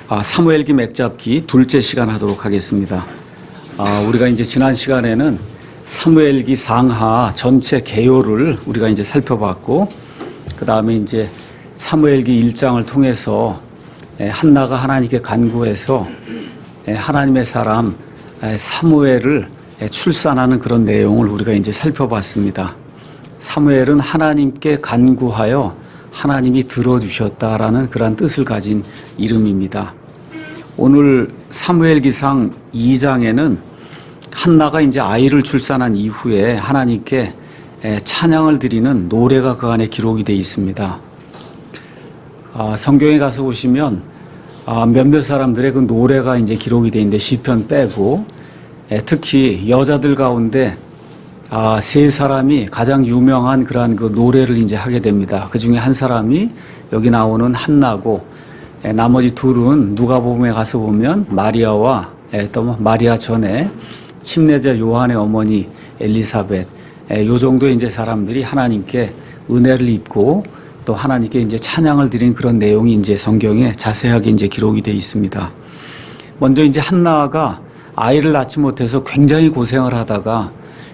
사무엘기 맥잡기 둘째 시간 하도록 하겠습니다. 우리가 이제 지난 시간에는 사무엘기 상하 전체 개요를 우리가 이제 살펴봤고, 그 다음에 이제 사무엘기 1장을 통해서 한나가 하나님께 간구해서 하나님의 사람 사무엘을 출산하는 그런 내용을 우리가 이제 살펴봤습니다. 사무엘은 하나님께 간구하여 하나님이 들어주셨다라는 그러한 뜻을 가진 이름입니다. 오늘 사무엘기상 2장에는 한나가 이제 아이를 출산한 이후에 하나님께 찬양을 드리는 노래가 그 안에 기록이 되어 있습니다. 성경에 가서 보시면 몇몇 사람들의 그 노래가 이제 기록이 되어 있는데 시편 빼고 특히 여자들 가운데 세 사람이 가장 유명한 그러한 그 노래를 이제 하게 됩니다. 그 중에 한 사람이 여기 나오는 한나고, 나머지 둘은 누가복음에 가서 보면 마리아와 또 마리아 전에 침례자 요한의 어머니 엘리사벳, 요 정도의 이제 사람들이 하나님께 은혜를 입고 또 하나님께 이제 찬양을 드린 그런 내용이 이제 성경에 자세하게 이제 기록이 되어 있습니다. 먼저 이제 한나가 아이를 낳지 못해서 굉장히 고생을 하다가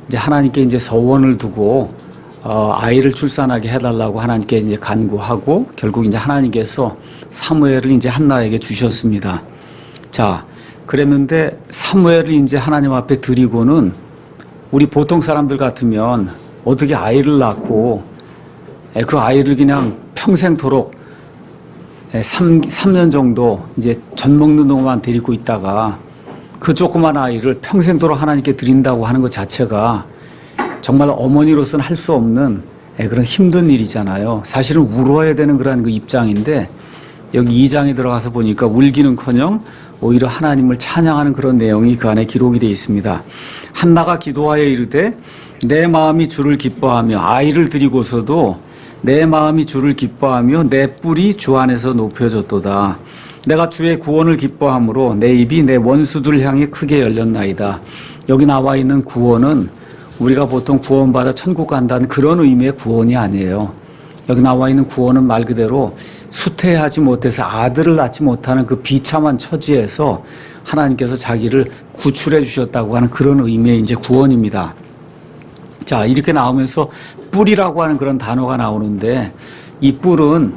이제 하나님께 이제 서원을 두고 아이를 출산하게 해달라고 하나님께 이제 간구하고 결국 이제 하나님께서 사무엘을 이제 한나에게 주셨습니다. 자, 그랬는데 사무엘을 이제 하나님 앞에 드리고는 우리 보통 사람들 같으면 어떻게 아이를 낳고 그 아이를 그냥 평생토록 3년 정도 이제 젖 먹는 동안 데리고 있다가 그 조그만 아이를 평생도록 하나님께 드린다고 하는 것 자체가 정말 어머니로서는 할 수 없는 그런 힘든 일이잖아요. 사실은 울어야 되는 그런 그 입장인데 여기 2장에 들어가서 보니까 울기는커녕 오히려 하나님을 찬양하는 그런 내용이 그 안에 기록이 되어 있습니다. 한나가 기도하여 이르되 내 마음이 주를 기뻐하며, 아이를 드리고서도 내 마음이 주를 기뻐하며 내 뿔이 주 안에서 높여졌도다. 내가 주의 구원을 기뻐함으로 내 입이 내 원수들 향해 크게 열렸나이다. 여기 나와 있는 구원은 우리가 보통 구원받아 천국 간다는 그런 의미의 구원이 아니에요. 여기 나와 있는 구원은 말 그대로 수태하지 못해서 아들을 낳지 못하는 그 비참한 처지에서 하나님께서 자기를 구출해 주셨다고 하는 그런 의미의 이제 구원입니다. 자, 이렇게 나오면서 뿔이라고 하는 그런 단어가 나오는데, 이 뿔은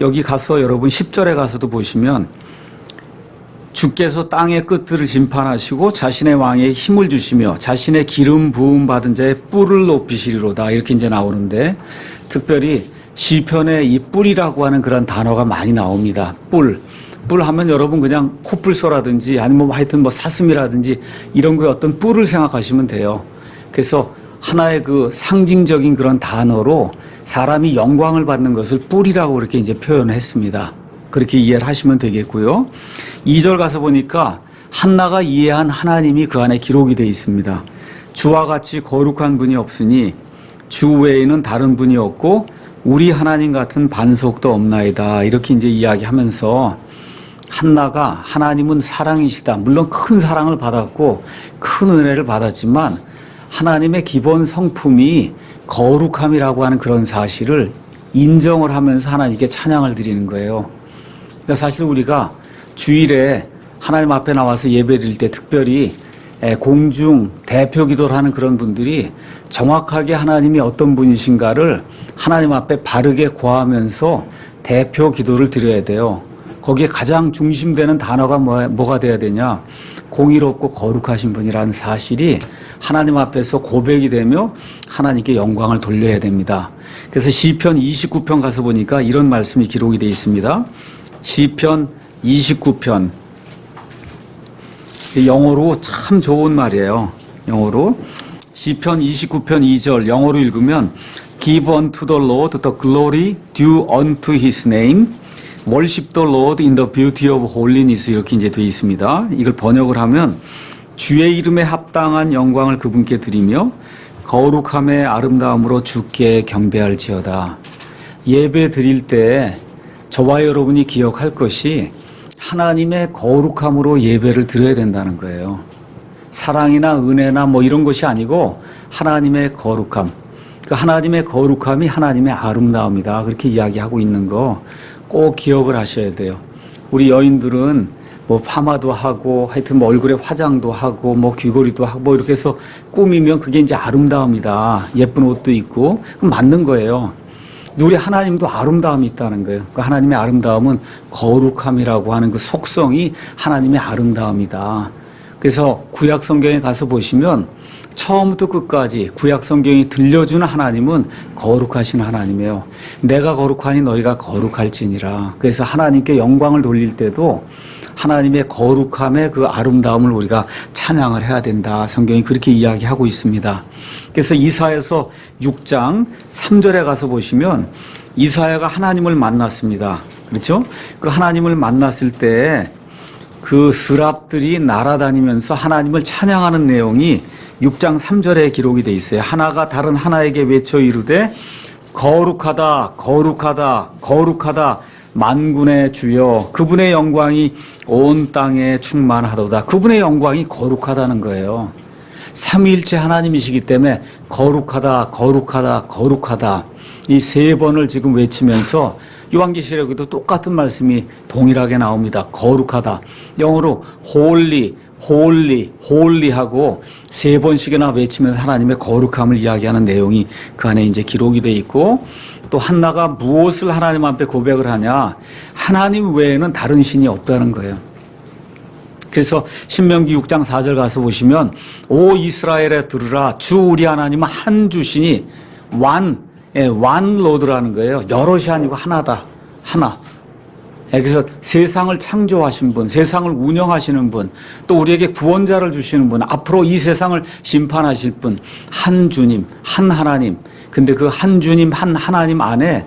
여기 가서 여러분 10절에 가서도 보시면 주께서 땅의 끝들을 심판하시고 자신의 왕에 힘을 주시며 자신의 기름 부음 받은 자의 뿔을 높이시리로다, 이렇게 이제 나오는데, 특별히 시편에 이 뿔이라고 하는 그런 단어가 많이 나옵니다. 뿔 하면 여러분 그냥 코뿔소라든지 아니면 하여튼 뭐 사슴이라든지 이런 거에 어떤 뿔을 생각하시면 돼요. 그래서 하나의 그 상징적인 그런 단어로 사람이 영광을 받는 것을 뿔이라고 이렇게 이제 표현했습니다. 그렇게 이해를 하시면 되겠고요. 2절 가서 보니까 한나가 이해한 하나님이 그 안에 기록이 되어 있습니다. 주와 같이 거룩한 분이 없으니 주 외에는 다른 분이 없고 우리 하나님 같은 반석도 없나이다, 이렇게 이제 이야기하면서 한나가 하나님은 사랑이시다. 물론 큰 사랑을 받았고 큰 은혜를 받았지만 하나님의 기본 성품이 거룩함이라고 하는 그런 사실을 인정을 하면서 하나님께 찬양을 드리는 거예요. 그러니까 사실 우리가 주일에 하나님 앞에 나와서 예배 드릴 때 특별히 공중 대표 기도를 하는 그런 분들이 정확하게 하나님이 어떤 분이신가를 하나님 앞에 바르게 고하면서 대표 기도를 드려야 돼요. 거기에 가장 중심되는 단어가 뭐가 돼야 되냐? 공의롭고 거룩하신 분이라는 사실이 하나님 앞에서 고백이 되며 하나님께 영광을 돌려야 됩니다. 그래서 시편 29편 가서 보니까 이런 말씀이 기록이 되어 있습니다. 시편 29편, 영어로 참 좋은 말이에요. 영어로 시편 29편 2절 영어로 읽으면 Give unto the Lord the glory due unto His name, worship the Lord in the beauty of holiness, 이렇게 이제 되어 있습니다. 이걸 번역을 하면 주의 이름에 합당한 영광을 그분께 드리며 거룩함의 아름다움으로 주께 경배할지어다. 예배 드릴 때 저와 여러분이 기억할 것이 하나님의 거룩함으로 예배를 드려야 된다는 거예요. 사랑이나 은혜나 뭐 이런 것이 아니고 하나님의 거룩함. 그 하나님의 거룩함이 하나님의 아름다움이다. 그렇게 이야기하고 있는 거 꼭 기억을 하셔야 돼요. 우리 여인들은 뭐 파마도 하고 하여튼 뭐 얼굴에 화장도 하고 뭐 귀걸이도 하고 뭐 이렇게 해서 꾸미면 그게 이제 아름다움이다. 예쁜 옷도 있고 그럼 맞는 거예요. 우리 하나님도 아름다움이 있다는 거예요. 그 하나님의 아름다움은 거룩함이라고 하는 그 속성이 하나님의 아름다움이다. 그래서 구약 성경에 가서 보시면 처음부터 끝까지 구약 성경이 들려주는 하나님은 거룩하신 하나님이에요. 내가 거룩하니 너희가 거룩할지니라. 그래서 하나님께 영광을 돌릴 때도 하나님의 거룩함의 그 아름다움을 우리가 찬양을 해야 된다. 성경이 그렇게 이야기하고 있습니다. 그래서 이사야서 6장 3절에 가서 보시면 이사야가 하나님을 만났습니다. 그렇죠? 그 하나님을 만났을 때 그 스랍들이 날아다니면서 하나님을 찬양하는 내용이 6장 3절에 기록이 돼 있어요. 하나가 다른 하나에게 외쳐 이르되 거룩하다 거룩하다 거룩하다 만군의 주여 그분의 영광이 온 땅에 충만하도다. 그분의 영광이 거룩하다는 거예요. 삼위일체 하나님이시기 때문에 거룩하다 거룩하다 거룩하다 이 세 번을 지금 외치면서 요한계시록에도 똑같은 말씀이 동일하게 나옵니다. 거룩하다. 영어로 holy, holy, holy 하고 세 번씩이나 외치면서 하나님의 거룩함을 이야기하는 내용이 그 안에 이제 기록이 돼 있고 또 한나가 무엇을 하나님 앞에 고백을 하냐? 하나님 외에는 다른 신이 없다는 거예요. 그래서 신명기 6장 4절 가서 보시면 오 이스라엘에 들으라 주 우리 하나님은 한 주시니 one Lord라는 거예요. 여럿이 아니고 하나다. 하나. 그래서 세상을 창조하신 분, 세상을 운영하시는 분, 또 우리에게 구원자를 주시는 분, 앞으로 이 세상을 심판하실 분, 한 주님, 한 하나님. 근데 그 한 주님, 한 하나님 안에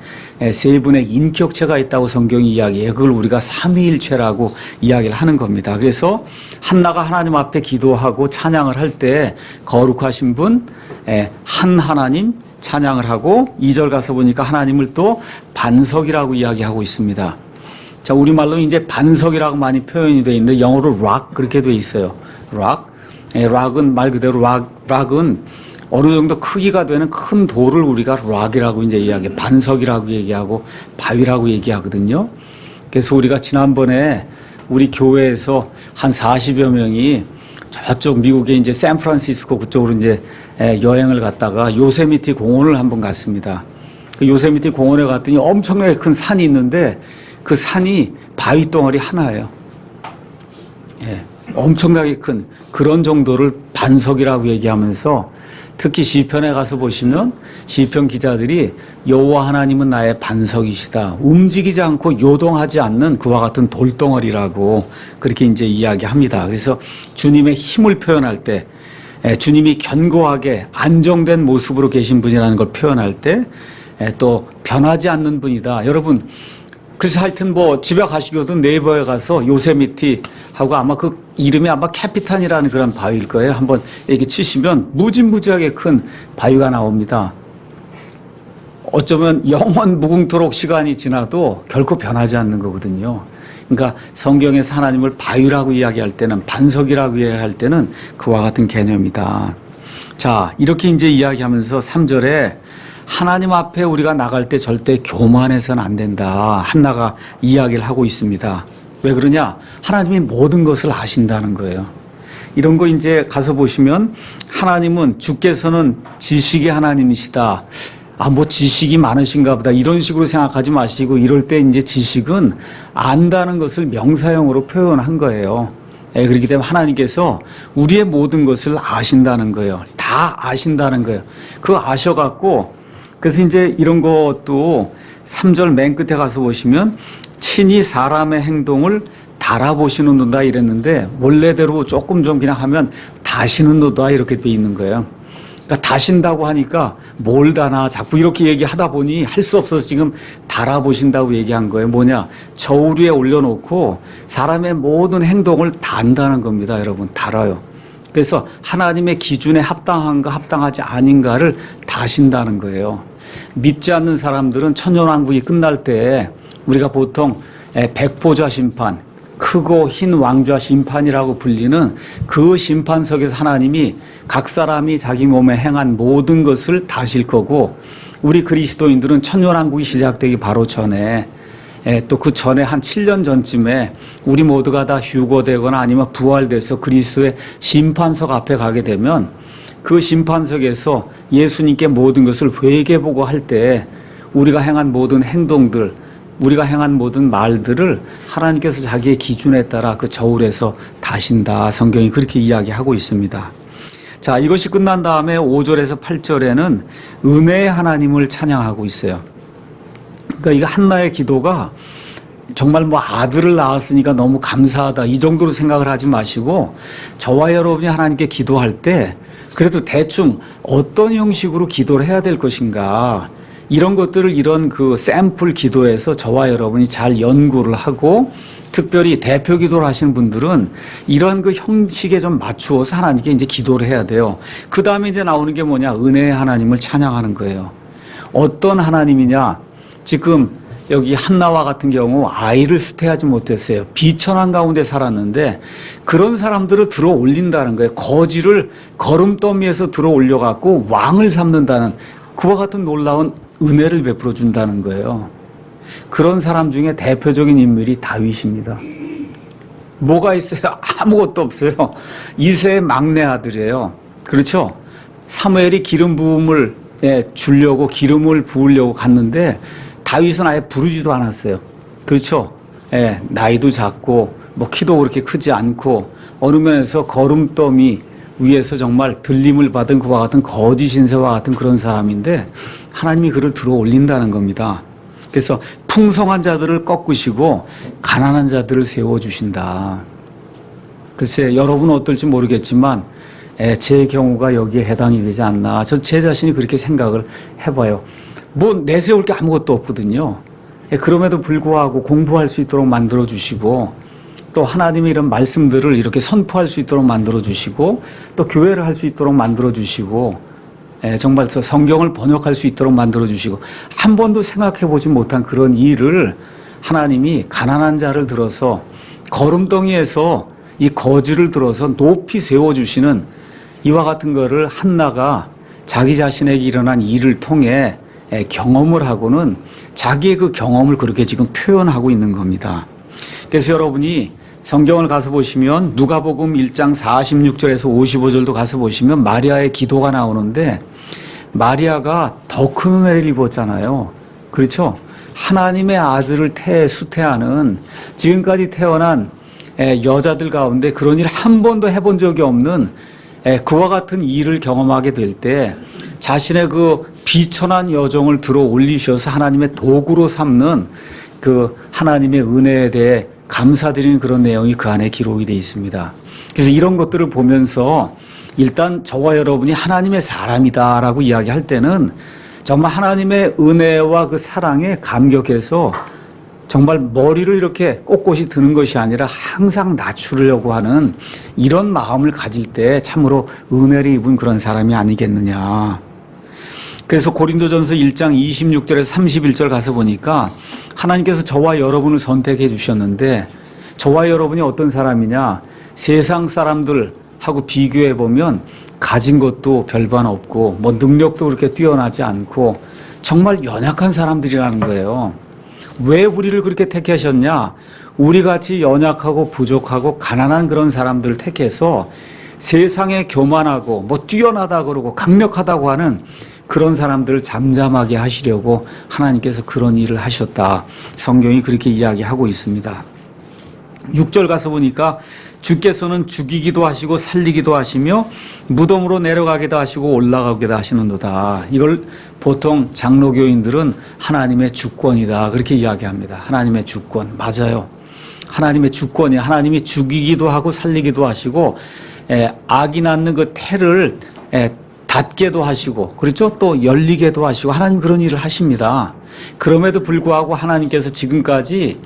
세 분의 인격체가 있다고 성경이 이야기해요. 그걸 우리가 삼위일체라고 이야기를 하는 겁니다. 그래서 한나가 하나님 앞에 기도하고 찬양을 할 때 거룩하신 분, 한 하나님 찬양을 하고 2절 가서 보니까 하나님을 또 반석이라고 이야기하고 있습니다. 자, 우리말로 이제 반석이라고 많이 표현이 되어 있는데 영어로 rock 그렇게 되어 있어요. rock은 말 그대로 rock은 어느 정도 크기가 되는 큰 돌을 우리가 rock이라고 이제 이야기해 반석이라고 얘기하고 바위라고 얘기하거든요. 그래서 우리가 지난번에 우리 교회에서 한 40여 명이 저쪽 미국에 이제 샌프란시스코 그쪽으로 이제 여행을 갔다가 요세미티 공원을 한번 갔습니다. 그 요세미티 공원에 갔더니 엄청나게 큰 산이 있는데 그 산이 바위 덩어리 하나예요. 엄청나게 큰 그런 정도를 반석이라고 얘기하면서 특히 시편에 가서 보시면 시편 기자들이 여호와 하나님은 나의 반석이시다. 움직이지 않고 요동하지 않는 그와 같은 돌덩어리라고 그렇게 이제 이야기합니다. 그래서 주님의 힘을 표현할 때 주님이 견고하게 안정된 모습으로 계신 분이라는 걸 표현할 때 또 변하지 않는 분이다. 여러분 그래서 하여튼 뭐 집에 가시거든 네이버에 가서 요세미티 하고 아마 그 이름이 아마 캐피탄이라는 그런 바위일 거예요. 한번 이렇게 치시면 무지무지하게 큰 바위가 나옵니다. 어쩌면 영원 무궁토록 시간이 지나도 결코 변하지 않는 거거든요. 그러니까 성경에서 하나님을 바위라고 이야기할 때는 반석이라고 이야기할 때는 그와 같은 개념이다. 자, 이렇게 이제 이야기하면서 3절에 하나님 앞에 우리가 나갈 때 절대 교만해서는 안 된다. 한나가 이야기를 하고 있습니다. 왜 그러냐? 하나님이 모든 것을 아신다는 거예요. 이런 거 이제 가서 보시면 하나님은 주께서는 지식의 하나님이시다. 뭐 지식이 많으신가 보다. 이런 식으로 생각하지 마시고 이럴 때 이제 지식은 안다는 것을 명사형으로 표현한 거예요. 그렇기 때문에 하나님께서 우리의 모든 것을 아신다는 거예요. 다 아신다는 거예요. 그거 아셔갖고 그래서 이제 이런 것도 3절 맨 끝에 가서 보시면 친히 사람의 행동을 달아보시는도다 이랬는데 원래대로 조금 좀 그냥 하면 다시는도다 이렇게 돼 있는 거예요. 그러니까 다신다고 하니까 뭘 다나 자꾸 이렇게 얘기하다 보니 할 수 없어서 지금 달아보신다고 얘기한 거예요. 뭐냐? 저울 위에 올려놓고 사람의 모든 행동을 다 안다는 겁니다. 여러분 달아요. 그래서 하나님의 기준에 합당한가 합당하지 아닌가를 다신다는 거예요. 믿지 않는 사람들은 천년왕국이 끝날 때 우리가 보통 백보자 심판, 크고 흰 왕좌 심판이라고 불리는 그 심판석에서 하나님이 각 사람이 자기 몸에 행한 모든 것을 다실 거고 우리 그리스도인들은 천년왕국이 시작되기 바로 전에 또 그 전에 한 7년 전쯤에 우리 모두가 다 휴거되거나 아니면 부활돼서 그리스도의 심판석 앞에 가게 되면 그 심판석에서 예수님께 모든 것을 회개보고 할 때 우리가 행한 모든 행동들, 우리가 행한 모든 말들을 하나님께서 자기의 기준에 따라 그 저울에서 다신다. 성경이 그렇게 이야기하고 있습니다. 자, 이것이 끝난 다음에 5절에서 8절에는 은혜의 하나님을 찬양하고 있어요. 그러니까 이거 한나의 기도가 정말 뭐 아들을 낳았으니까 너무 감사하다 이 정도로 생각을 하지 마시고 저와 여러분이 하나님께 기도할 때 그래도 대충 어떤 형식으로 기도를 해야 될 것인가 이런 것들을 이런 그 샘플 기도에서 저와 여러분이 잘 연구를 하고 특별히 대표 기도를 하시는 분들은 이러한 그 형식에 좀 맞추어서 하나님께 이제 기도를 해야 돼요. 그 다음에 이제 나오는 게 뭐냐? 은혜의 하나님을 찬양하는 거예요. 어떤 하나님이냐? 지금 여기 한나와 같은 경우 아이를 수태하지 못했어요. 비천한 가운데 살았는데 그런 사람들을 들어 올린다는 거예요. 거지를 거름더미에서 들어 올려갖고 왕을 삼는다는 그와 같은 놀라운 은혜를 베풀어 준다는 거예요. 그런 사람 중에 대표적인 인물이 다윗입니다. 뭐가 있어요? 아무것도 없어요. 이새의 막내 아들이에요. 그렇죠? 사무엘이 기름 부음을 주려고 기름을 부으려고 갔는데 다윗은 아예 부르지도 않았어요. 그렇죠? 나이도 작고 뭐 키도 그렇게 크지 않고 어느 면에서 거름더미 위에서 정말 들림을 받은 그와 같은 거짓 신세와 같은 그런 사람인데 하나님이 그를 들어 올린다는 겁니다. 그래서 풍성한 자들을 꺾으시고 가난한 자들을 세워주신다. 글쎄 여러분은 어떨지 모르겠지만 제 경우가 여기에 해당이 되지 않나. 제 자신이 그렇게 생각을 해봐요. 뭐 내세울 게 아무것도 없거든요. 그럼에도 불구하고 공부할 수 있도록 만들어주시고 또 하나님의 이런 말씀들을 이렇게 선포할 수 있도록 만들어주시고 또 교회를 할 수 있도록 만들어주시고 정말 성경을 번역할 수 있도록 만들어주시고 한 번도 생각해보지 못한 그런 일을 하나님이 가난한 자를 들어서 거름덩이에서 이 거지를 들어서 높이 세워주시는 이와 같은 거를 한나가 자기 자신에게 일어난 일을 통해 경험을 하고는 자기의 그 경험을 그렇게 지금 표현하고 있는 겁니다. 그래서 여러분이 성경을 가서 보시면 누가복음 1장 46절에서 55절도 가서 보시면 마리아의 기도가 나오는데 마리아가 더 큰 은혜를 입었잖아요. 그렇죠? 하나님의 아들을 수태하는 지금까지 태어난 여자들 가운데 그런 일 한 번도 해본 적이 없는 그와 같은 일을 경험하게 될 때 자신의 그 비천한 여정을 들어 올리셔서 하나님의 도구로 삼는 그 하나님의 은혜에 대해 감사드리는 그런 내용이 그 안에 기록이 되어 있습니다. 그래서 이런 것들을 보면서 일단 저와 여러분이 하나님의 사람이다라고 이야기할 때는 정말 하나님의 은혜와 그 사랑에 감격해서 정말 머리를 이렇게 꼿꼿이 드는 것이 아니라 항상 낮추려고 하는 이런 마음을 가질 때 참으로 은혜를 입은 그런 사람이 아니겠느냐. 그래서 고린도전서 1장 26절에서 31절 가서 보니까 하나님께서 저와 여러분을 선택해 주셨는데 저와 여러분이 어떤 사람이냐, 세상 사람들하고 비교해 보면 가진 것도 별반 없고 뭐 능력도 그렇게 뛰어나지 않고 정말 연약한 사람들이라는 거예요. 왜 우리를 그렇게 택하셨냐? 우리같이 연약하고 부족하고 가난한 그런 사람들을 택해서 세상에 교만하고 뭐 뛰어나다 그러고 강력하다고 하는 그런 사람들을 잠잠하게 하시려고 하나님께서 그런 일을 하셨다. 성경이 그렇게 이야기하고 있습니다. 6절 가서 보니까 주께서는 죽이기도 하시고 살리기도 하시며 무덤으로 내려가기도 하시고 올라가기도 하시는도다. 이걸 보통 장로교인들은 하나님의 주권이다 그렇게 이야기합니다. 하나님의 주권. 맞아요. 하나님의 주권이 하나님이 죽이기도 하고 살리기도 하시고 악이 낳는 그 태를 닫게도 하시고 그렇죠? 또 열리게도 하시고 하나님 그런 일을 하십니다. 그럼에도 불구하고 하나님께서 지금까지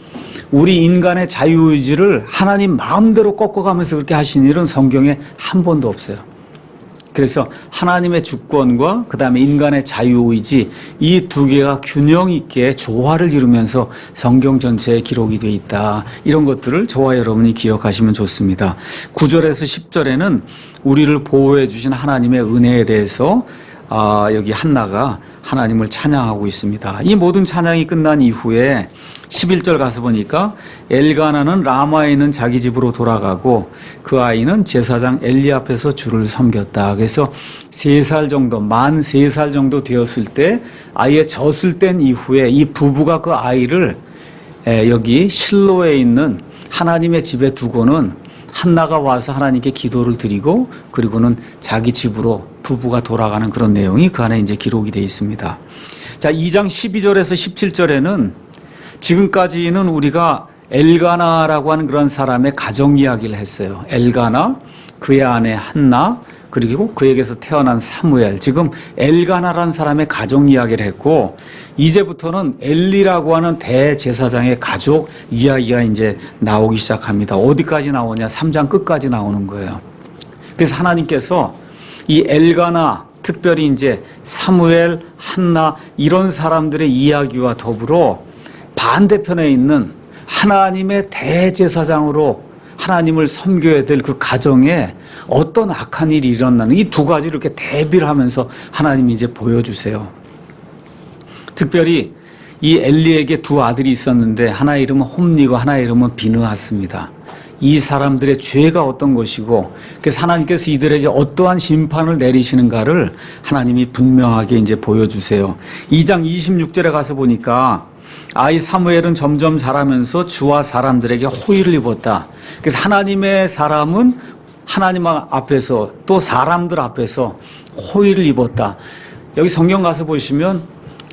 우리 인간의 자유의지를 하나님 마음대로 꺾어가면서 그렇게 하신 일은 성경에 한 번도 없어요. 그래서 하나님의 주권과 그 다음에 인간의 자유의지 이 두 개가 균형 있게 조화를 이루면서 성경 전체에 기록이 되어 있다. 이런 것들을 저와 여러분이 기억하시면 좋습니다. 9절에서 10절에는 우리를 보호해 주신 하나님의 은혜에 대해서 여기 한나가 하나님을 찬양하고 있습니다. 이 모든 찬양이 끝난 이후에 11절 가서 보니까 엘가나는 라마에 있는 자기 집으로 돌아가고 그 아이는 제사장 엘리 앞에서 주를 섬겼다. 그래서 3살 정도, 만 3살 정도 되었을 때 아이의 젖을 뗀 이후에 이 부부가 그 아이를 여기 실로에 있는 하나님의 집에 두고는 한나가 와서 하나님께 기도를 드리고 그리고는 자기 집으로 부부가 돌아가는 그런 내용이 그 안에 이제 기록이 되어 있습니다. 자, 2장 12절에서 17절에는 지금까지는 우리가 엘가나라고 하는 그런 사람의 가정 이야기를 했어요. 엘가나, 그의 아내 한나, 그리고 그에게서 태어난 사무엘. 지금 엘가나라는 사람의 가정 이야기를 했고 이제부터는 엘리라고 하는 대제사장의 가족 이야기가 이제 나오기 시작합니다. 어디까지 나오냐? 3장 끝까지 나오는 거예요. 그래서 하나님께서 이 엘가나, 특별히 이제 사무엘, 한나 이런 사람들의 이야기와 더불어 반대편에 있는 하나님의 대제사장으로 하나님을 섬겨야 될 그 가정에 어떤 악한 일이 일어나는 이 두 가지를 이렇게 대비를 하면서 하나님이 이제 보여주세요. 특별히 이 엘리에게 두 아들이 있었는데 하나 이름은 홈니고 하나 이름은 비느하스입니다. 이 사람들의 죄가 어떤 것이고 그래서 하나님께서 이들에게 어떠한 심판을 내리시는가를 하나님이 분명하게 이제 보여주세요. 2장 26절에 가서 보니까 아이 사무엘은 점점 자라면서 주와 사람들에게 호의를 입었다. 그래서 하나님의 사람은 하나님 앞에서 또 사람들 앞에서 호의를 입었다. 여기 성경 가서 보시면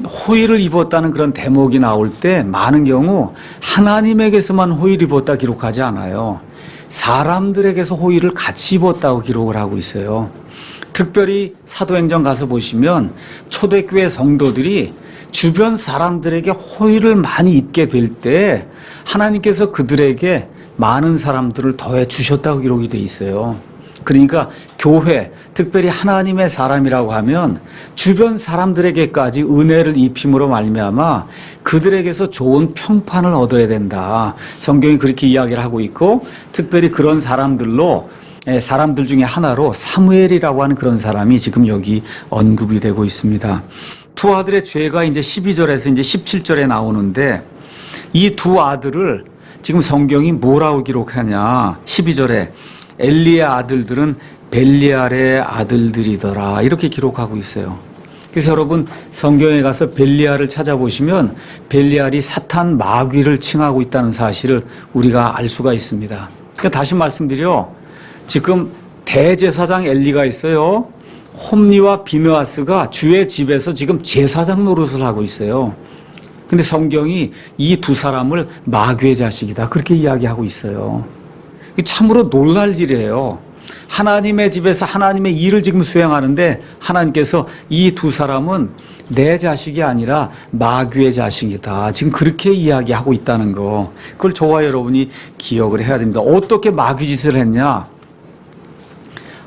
호의를 입었다는 그런 대목이 나올 때 많은 경우 하나님에게서만 호의를 입었다 기록하지 않아요. 사람들에게서 호의를 같이 입었다고 기록을 하고 있어요. 특별히 사도행전 가서 보시면 초대교회 성도들이 주변 사람들에게 호의를 많이 입게 될 때 하나님께서 그들에게 많은 사람들을 더해 주셨다고 기록이 돼 있어요. 그러니까 교회, 특별히 하나님의 사람이라고 하면 주변 사람들에게까지 은혜를 입힘으로 말미암아 그들에게서 좋은 평판을 얻어야 된다. 성경이 그렇게 이야기를 하고 있고 특별히 그런 사람들로 사람들 중에 하나로 사무엘이라고 하는 그런 사람이 지금 여기 언급이 되고 있습니다. 두 아들의 죄가 이제 12절에서 이제 17절에 나오는데 이 두 아들을 지금 성경이 뭐라고 기록하냐. 12절에 엘리의 아들들은 벨리알의 아들들이더라. 이렇게 기록하고 있어요. 그래서 여러분 성경에 가서 벨리알을 찾아보시면 벨리알이 사탄 마귀를 칭하고 있다는 사실을 우리가 알 수가 있습니다. 그러니까 다시 말씀드려 지금 대제사장 엘리가 있어요. 홈니와 비느하스가 주의 집에서 지금 제사장 노릇을 하고 있어요. 근데 성경이 이 두 사람을 마귀의 자식이다 그렇게 이야기하고 있어요. 참으로 놀랄 일이에요. 하나님의 집에서 하나님의 일을 지금 수행하는데 하나님께서 이 두 사람은 내 자식이 아니라 마귀의 자식이다. 지금 그렇게 이야기하고 있다는 거. 그걸 저와 여러분이 기억을 해야 됩니다. 어떻게 마귀 짓을 했냐?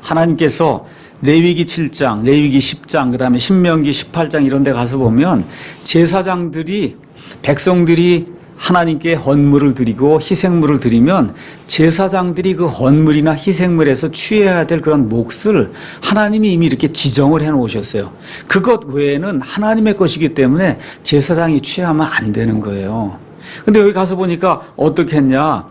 하나님께서 레위기 7장, 레위기 10장, 그 다음에 신명기 18장 이런 데 가서 보면 제사장들이 백성들이 하나님께 헌물을 드리고 희생물을 드리면 제사장들이 그 헌물이나 희생물에서 취해야 될 그런 몫을 하나님이 이미 이렇게 지정을 해 놓으셨어요. 그것 외에는 하나님의 것이기 때문에 제사장이 취하면 안 되는 거예요. 근데 여기 가서 보니까 어떻게 했냐?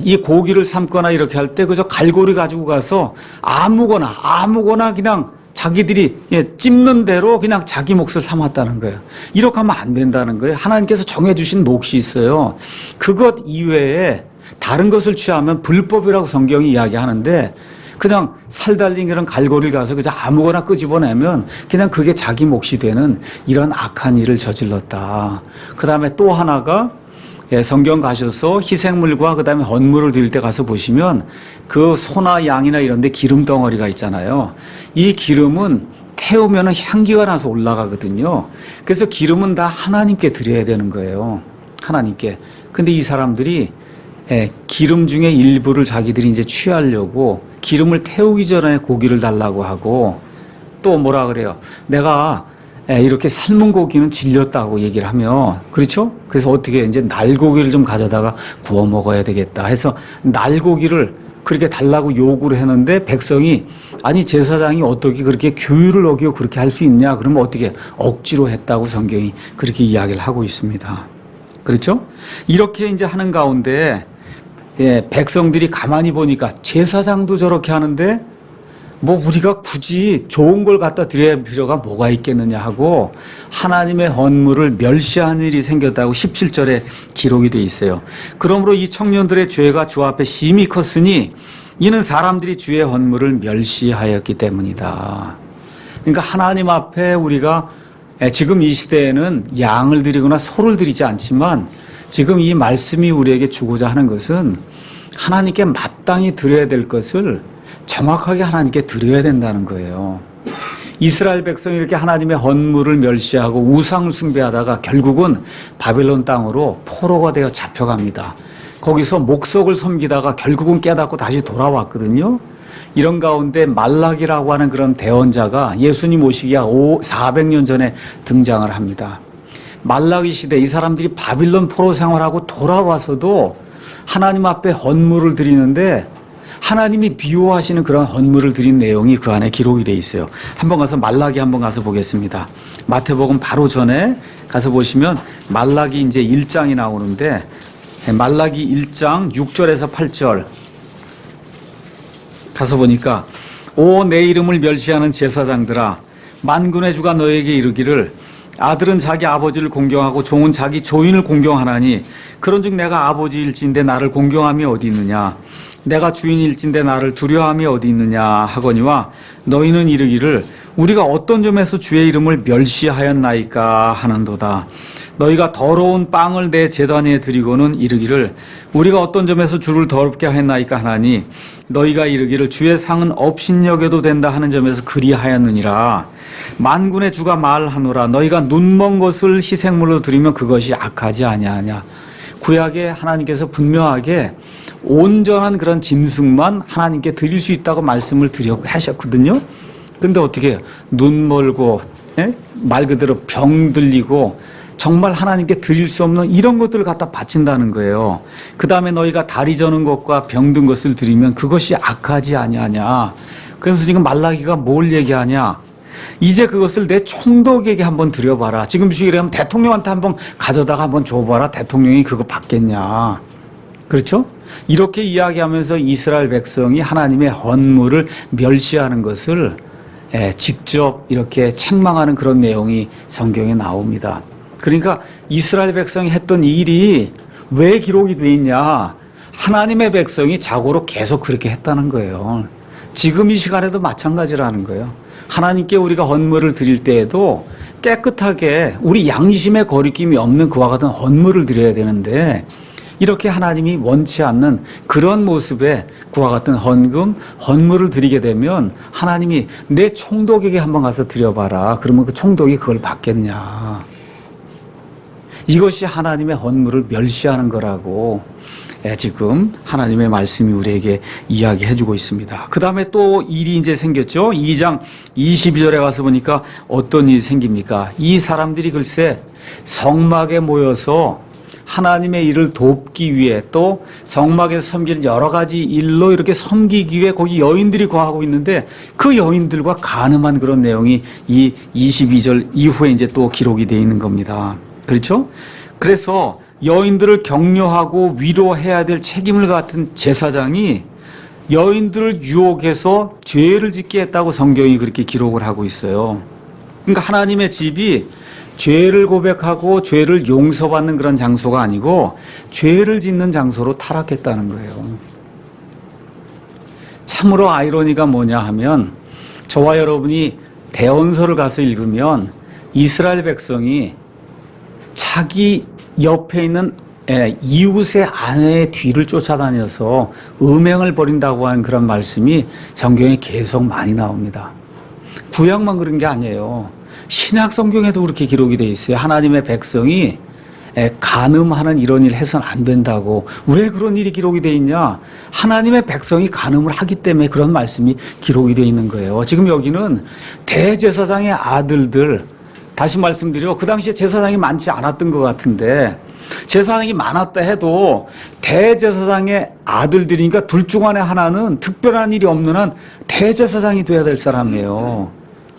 이 고기를 삶거나 이렇게 할 때 그저 갈고리 가지고 가서 아무거나 그냥 자기들이 찝는 대로 그냥 자기 몫을 삼았다는 거예요. 이렇게 하면 안 된다는 거예요. 하나님께서 정해주신 몫이 있어요. 그것 이외에 다른 것을 취하면 불법이라고 성경이 이야기하는데 그냥 살달린 그런 갈고리를 가서 그저 아무거나 끄집어내면 그냥 그게 자기 몫이 되는 이런 악한 일을 저질렀다. 그 다음에 또 하나가 성경 가셔서 희생물과 그 다음에 헌물을 드릴 때 가서 보시면 그 소나 양이나 이런 데 기름 덩어리가 있잖아요. 이 기름은 태우면 향기가 나서 올라가거든요. 그래서 기름은 다 하나님께 드려야 되는 거예요. 하나님께. 근데 이 사람들이 기름 중에 일부를 자기들이 이제 취하려고 기름을 태우기 전에 고기를 달라고 하고 또 뭐라 그래요? 내가 이렇게 삶은 고기는 질렸다고 얘기를 하며 그렇죠? 그래서 어떻게 이제 날고기를 좀 가져다가 구워 먹어야 되겠다 해서 날고기를 그렇게 달라고 요구를 했는데 백성이 아니 제사장이 어떻게 그렇게 규율을 어기고 그렇게 할 수 있냐? 그러면 어떻게 억지로 했다고 성경이 그렇게 이야기를 하고 있습니다. 그렇죠? 이렇게 이제 하는 가운데 백성들이 가만히 보니까 제사장도 저렇게 하는데 뭐 우리가 굳이 좋은 걸 갖다 드려야 할 필요가 뭐가 있겠느냐 하고 하나님의 헌물을 멸시하는 일이 생겼다고 17절에 기록이 되어 있어요. 그러므로 이 청년들의 죄가 주 앞에 심히 컸으니 이는 사람들이 주의 헌물을 멸시하였기 때문이다. 그러니까 하나님 앞에 우리가 지금 이 시대에는 양을 드리거나 소를 드리지 않지만 지금 이 말씀이 우리에게 주고자 하는 것은 하나님께 마땅히 드려야 될 것을 정확하게 하나님께 드려야 된다는 거예요. 이스라엘 백성이 이렇게 하나님의 헌물을 멸시하고 우상을 숭배하다가 결국은 바벨론 땅으로 포로가 되어 잡혀갑니다. 거기서 목석을 섬기다가 결국은 깨닫고 다시 돌아왔거든요. 이런 가운데 말라기라고 하는 그런 대언자가 예수님 오시기 400년 전에 등장을 합니다. 말라기 시대 이 사람들이 바빌론 포로 생활하고 돌아와서도 하나님 앞에 헌물을 드리는데 하나님이 미워하시는 그런 헌물을 드린 내용이 그 안에 기록이 되어 있어요. 한번 가서 말라기 한번 가서 보겠습니다. 마태복음 바로 전에 가서 보시면 말라기 이제 1장이 나오는데 말라기 1장 6절에서 8절 가서 보니까 오 내 이름을 멸시하는 제사장들아 만군의 주가 너에게 이르기를 아들은 자기 아버지를 공경하고 종은 자기 조인을 공경하나니 그런즉 내가 아버지일진데 나를 공경함이 어디 있느냐 내가 주인일진데 나를 두려워함이 어디 있느냐 하거니와 너희는 이르기를 우리가 어떤 점에서 주의 이름을 멸시하였나이까 하는도다. 너희가 더러운 빵을 내 제단에 드리고는 이르기를 우리가 어떤 점에서 주를 더럽게 하였나이까 하나니 너희가 이르기를 주의 상은 업신여겨도 된다 하는 점에서 그리하였느니라. 만군의 주가 말하노라 너희가 눈먼 것을 희생물로 드리면 그것이 악하지 아니하냐. 구약에 하나님께서 분명하게 온전한 그런 짐승만 하나님께 드릴 수 있다고 말씀을 드려 하셨거든요. 근데 어떻게 해요? 눈 멀고 말 그대로 병 들리고 정말 하나님께 드릴 수 없는 이런 것들을 갖다 바친다는 거예요. 그 다음에 너희가 다리 저는 것과 병든 것을 드리면 그것이 악하지 아니하냐. 그래서 지금 말라기가 뭘 얘기하냐. 이제 그것을 내 총독에게 한번 드려봐라. 지금 시기라면 대통령한테 한번 가져다가 한번 줘봐라. 대통령이 그거 받겠냐. 그렇죠? 이렇게 이야기하면서 이스라엘 백성이 하나님의 헌물을 멸시하는 것을 직접 이렇게 책망하는 그런 내용이 성경에 나옵니다. 그러니까 이스라엘 백성이 했던 일이 왜 기록이 돼 있냐. 하나님의 백성이 자고로 계속 그렇게 했다는 거예요. 지금 이 시간에도 마찬가지라는 거예요. 하나님께 우리가 헌물을 드릴 때에도 깨끗하게 우리 양심의 거리낌이 없는 그와 같은 헌물을 드려야 되는데 이렇게 하나님이 원치 않는 그런 모습의 그와 같은 헌물을 드리게 되면 하나님이 내 총독에게 한번 가서 드려봐라. 그러면 그 총독이 그걸 받겠냐. 이것이 하나님의 헌물을 멸시하는 거라고 지금 하나님의 말씀이 우리에게 이야기해 주고 있습니다. 그 다음에 또 일이 이제 생겼죠. 2장 22절에 가서 보니까 어떤 일이 생깁니까? 이 사람들이 글쎄 성막에 모여서 하나님의 일을 돕기 위해 또 성막에서 섬기는 여러 가지 일로 이렇게 섬기기 위해 거기 여인들이 거하고 있는데 그 여인들과 간음한 그런 내용이 이 22절 이후에 이제 또 기록이 되어 있는 겁니다. 그렇죠? 그래서 여인들을 격려하고 위로해야 될 책임을 갖은 제사장이 여인들을 유혹해서 죄를 짓게 했다고 성경이 그렇게 기록을 하고 있어요. 그러니까 하나님의 집이 죄를 고백하고 죄를 용서받는 그런 장소가 아니고 죄를 짓는 장소로 타락했다는 거예요. 참으로 아이러니가 뭐냐 하면 저와 여러분이 대언서를 가서 읽으면 이스라엘 백성이 자기 옆에 있는 이웃의 아내의 뒤를 쫓아다녀서 음행을 벌인다고 하는 그런 말씀이 성경에 계속 많이 나옵니다. 구약만 그런 게 아니에요. 신약 성경에도 그렇게 기록이 되어 있어요. 하나님의 백성이 간음하는 이런 일 해서는 안 된다고. 왜 그런 일이 기록이 되어 있냐? 하나님의 백성이 간음을 하기 때문에 그런 말씀이 기록이 되어 있는 거예요. 지금 여기는 대제사장의 아들들, 다시 말씀드려 그 당시에 제사장이 많지 않았던 것 같은데 제사장이 많았다 해도 대제사장의 아들들이니까 둘 중 안에 하나는 특별한 일이 없는 한 대제사장이 돼야 될 사람이에요.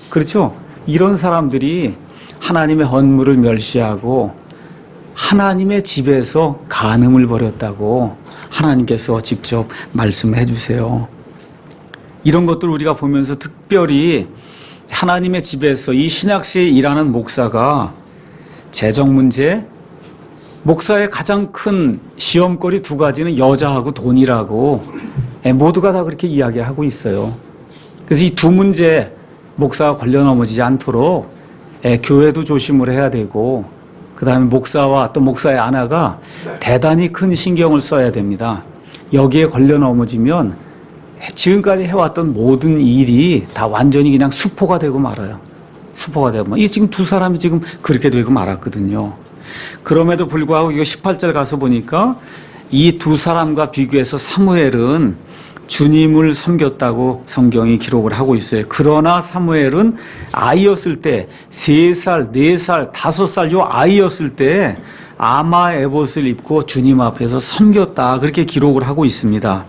그렇죠? 이런 사람들이 하나님의 헌물을 멸시하고 하나님의 집에서 간음을 벌였다고 하나님께서 직접 말씀해 주세요. 이런 것들 우리가 보면서 특별히 하나님의 집에서 이 신약시에 일하는 목사가 재정 문제, 목사의 가장 큰 시험거리 두 가지는 여자하고 돈이라고 모두가 다 그렇게 이야기하고 있어요. 그래서 이 두 문제 목사가 걸려 넘어지지 않도록 교회도 조심을 해야 되고 그 다음에 목사와 또 목사의 아내가 대단히 큰 신경을 써야 됩니다. 여기에 걸려 넘어지면 지금까지 해왔던 모든 일이 다 완전히 그냥 수포가 되고 말아요. 수포가 되고 이 지금 두 사람이 지금 그렇게 되고 말았거든요. 그럼에도 불구하고 이거 18절 가서 보니까 이 두 사람과 비교해서 사무엘은 주님을 섬겼다고 성경이 기록을 하고 있어요. 그러나 사무엘은 아이였을 때 3살, 4살, 5살 요 아이였을 때 아마 에봇을 입고 주님 앞에서 섬겼다. 그렇게 기록을 하고 있습니다.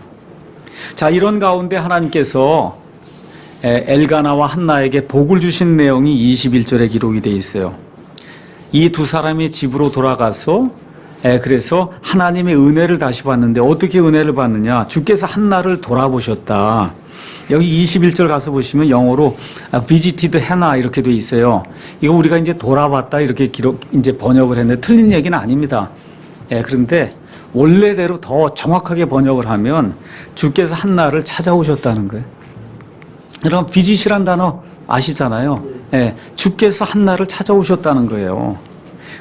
자, 이런 가운데 하나님께서 엘가나와 한나에게 복을 주신 내용이 21절에 기록이 되어 있어요. 이 두 사람이 집으로 돌아가서 그래서 하나님의 은혜를 다시 받는데 어떻게 은혜를 받느냐? 주께서 한나를 돌아보셨다. 여기 21절 가서 보시면 영어로 visited Hannah 이렇게 돼 있어요. 이거 우리가 이제 돌아봤다 이렇게 이제 번역을 했는데 틀린 얘기는 아닙니다. 그런데 원래대로 더 정확하게 번역을 하면 주께서 한나를 찾아오셨다는 거예요. 여러분 visit이란 단어 아시잖아요. 주께서 한나를 찾아오셨다는 거예요.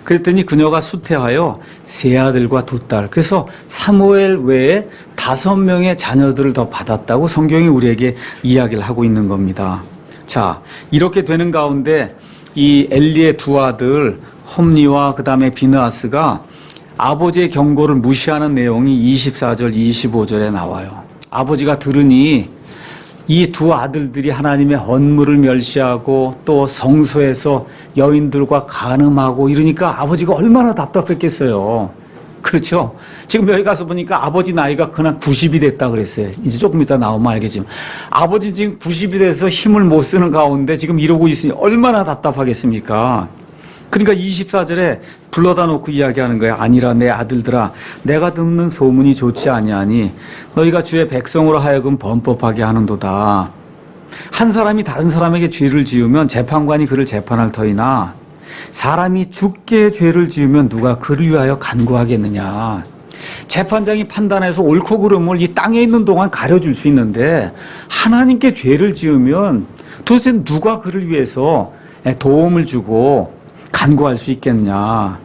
그랬더니 그녀가 수태하여 3아들과 2딸. 그래서 사무엘 외에 5명의 자녀들을 더 받았다고 성경이 우리에게 이야기를 하고 있는 겁니다. 자, 이렇게 되는 가운데 이 엘리의 2아들 홈리와 그 다음에 비느하스가 아버지의 경고를 무시하는 내용이 24절, 25절에 나와요. 아버지가 들으니 이 2 아들들이 하나님의 헌물을 멸시하고 또 성소에서 여인들과 간음하고 이러니까 아버지가 얼마나 답답했겠어요. 그렇죠? 지금 여기 가서 보니까 아버지 나이가 그냥 90이 됐다 그랬어요. 이제 조금 이따 나오면 알겠지만 아버지 지금 90이 돼서 힘을 못 쓰는 가운데 지금 이러고 있으니 얼마나 답답하겠습니까? 그러니까 24절에 불러다 놓고 이야기하는 거예요. 아니라 내 아들들아, 내가 듣는 소문이 좋지 아니하니 너희가 주의 백성으로 하여금 범법하게 하는도다. 한 사람이 다른 사람에게 죄를 지으면 재판관이 그를 재판할 터이나 사람이 주께 죄를 지으면 누가 그를 위하여 간구하겠느냐. 재판장이 판단해서 옳고 그름을 이 땅에 있는 동안 가려줄 수 있는데 하나님께 죄를 지으면 도대체 누가 그를 위해서 도움을 주고 간구할 수 있겠냐.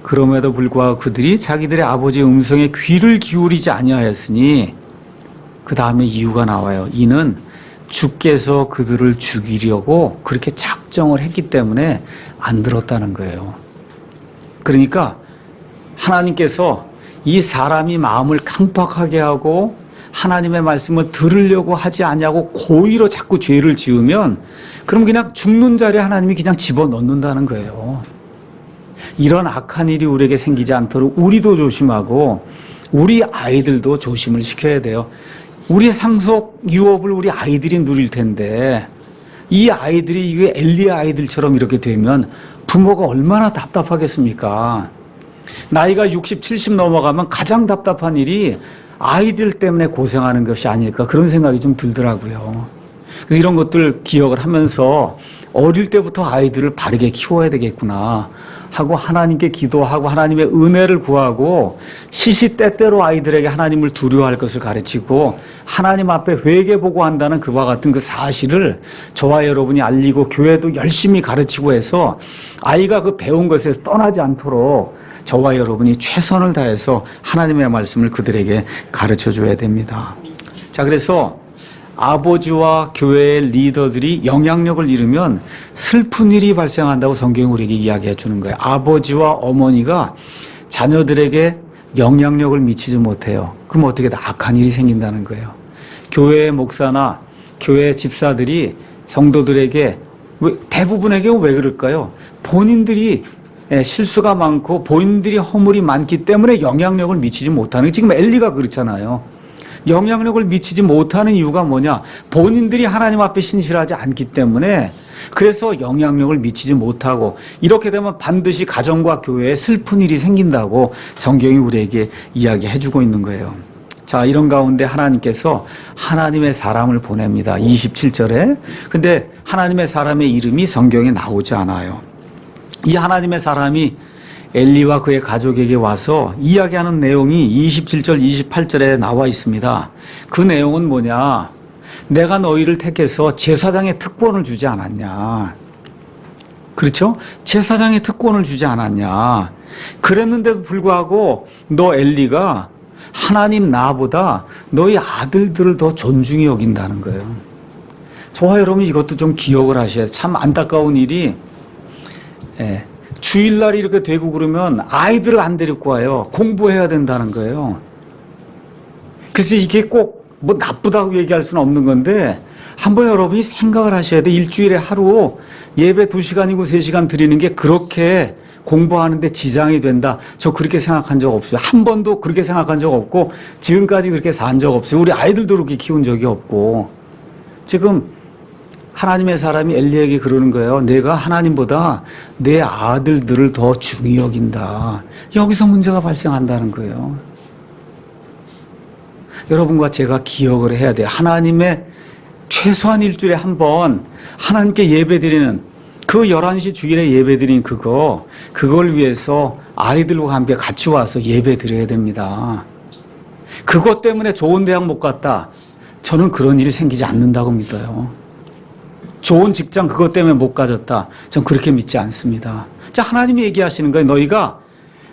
그럼에도 불구하고 그들이 자기들의 아버지의 음성에 귀를 기울이지 아니하였으니 그 다음에 이유가 나와요. 이는 주께서 그들을 죽이려고 그렇게 작정을 했기 때문에 안 들었다는 거예요. 그러니까 하나님께서 이 사람이 마음을 강팍하게 하고 하나님의 말씀을 들으려고 하지 않냐고 고의로 자꾸 죄를 지으면 그럼 그냥 죽는 자리에 하나님이 그냥 집어넣는다는 거예요. 이런 악한 일이 우리에게 생기지 않도록 우리도 조심하고 우리 아이들도 조심을 시켜야 돼요. 우리의 상속 유업을 우리 아이들이 누릴 텐데 이 아이들이 이게 엘리의 아이들처럼 이렇게 되면 부모가 얼마나 답답하겠습니까? 나이가 60, 70 넘어가면 가장 답답한 일이 아이들 때문에 고생하는 것이 아닐까 그런 생각이 좀 들더라고요. 그래서 이런 것들 기억을 하면서 어릴 때부터 아이들을 바르게 키워야 되겠구나 하고 하나님께 기도하고 하나님의 은혜를 구하고 시시때때로 아이들에게 하나님을 두려워할 것을 가르치고 하나님 앞에 회개보고한다는 그와 같은 그 사실을 저와 여러분이 알리고 교회도 열심히 가르치고 해서 아이가 그 배운 것에서 떠나지 않도록 저와 여러분이 최선을 다해서 하나님의 말씀을 그들에게 가르쳐줘야 됩니다. 자, 그래서 아버지와 교회의 리더들이 영향력을 잃으면 슬픈 일이 발생한다고 성경이 우리에게 이야기해 주는 거예요. 아버지와 어머니가 자녀들에게 영향력을 미치지 못해요. 그럼 어떻게 악한 일이 생긴다는 거예요. 교회의 목사나 교회 집사들이 성도들에게 대부분에게 왜 그럴까요? 본인들이 실수가 많고 본인들이 허물이 많기 때문에 영향력을 미치지 못하는 게 지금 엘리가 그렇잖아요. 영향력을 미치지 못하는 이유가 뭐냐? 본인들이 하나님 앞에 신실하지 않기 때문에 그래서 영향력을 미치지 못하고 이렇게 되면 반드시 가정과 교회에 슬픈 일이 생긴다고 성경이 우리에게 이야기해주고 있는 거예요. 자, 이런 가운데 하나님께서 하나님의 사람을 보냅니다. 27절에. 근데 하나님의 사람의 이름이 성경에 나오지 않아요. 이 하나님의 사람이 엘리와 그의 가족에게 와서 이야기하는 내용이 27절, 28절에 나와 있습니다. 그 내용은 뭐냐? 내가 너희를 택해서 제사장의 특권을 주지 않았냐? 그렇죠? 제사장의 특권을 주지 않았냐? 그랬는데도 불구하고 너 엘리가 하나님 나보다 너희 아들들을 더 존중히 여긴다는 거예요. 저와 여러분 이것도 좀 기억을 하셔야 돼요. 참 안타까운 일이 주일날이 이렇게 되고 그러면 아이들을 안 데리고 와요. 공부해야 된다는 거예요. 그래서 이게 꼭 뭐 나쁘다고 얘기할 수는 없는 건데 한번 여러분이 생각을 하셔야 돼. 일주일에 하루 예배 2시간이고 3시간 드리는 게 그렇게 공부하는데 지장이 된다. 저 그렇게 생각한 적 없어요. 한 번도 그렇게 생각한 적 없고 지금까지 그렇게 산 적 없어요. 우리 아이들도 그렇게 키운 적이 없고. 지금 하나님의 사람이 엘리에게 그러는 거예요. 내가 하나님보다 내 아들들을 더 중히 여긴다. 여기서 문제가 발생한다는 거예요. 여러분과 제가 기억을 해야 돼요. 하나님의 최소한 일주일에 한 번 하나님께 예배드리는 그 11시 주일에 예배드린 그걸 위해서 아이들과 함께 같이 와서 예배드려야 됩니다. 그것 때문에 좋은 대학 못 갔다. 저는 그런 일이 생기지 않는다고 믿어요. 좋은 직장 그것 때문에 못 가졌다. 전 그렇게 믿지 않습니다. 자, 하나님이 얘기하시는 거예요. 너희가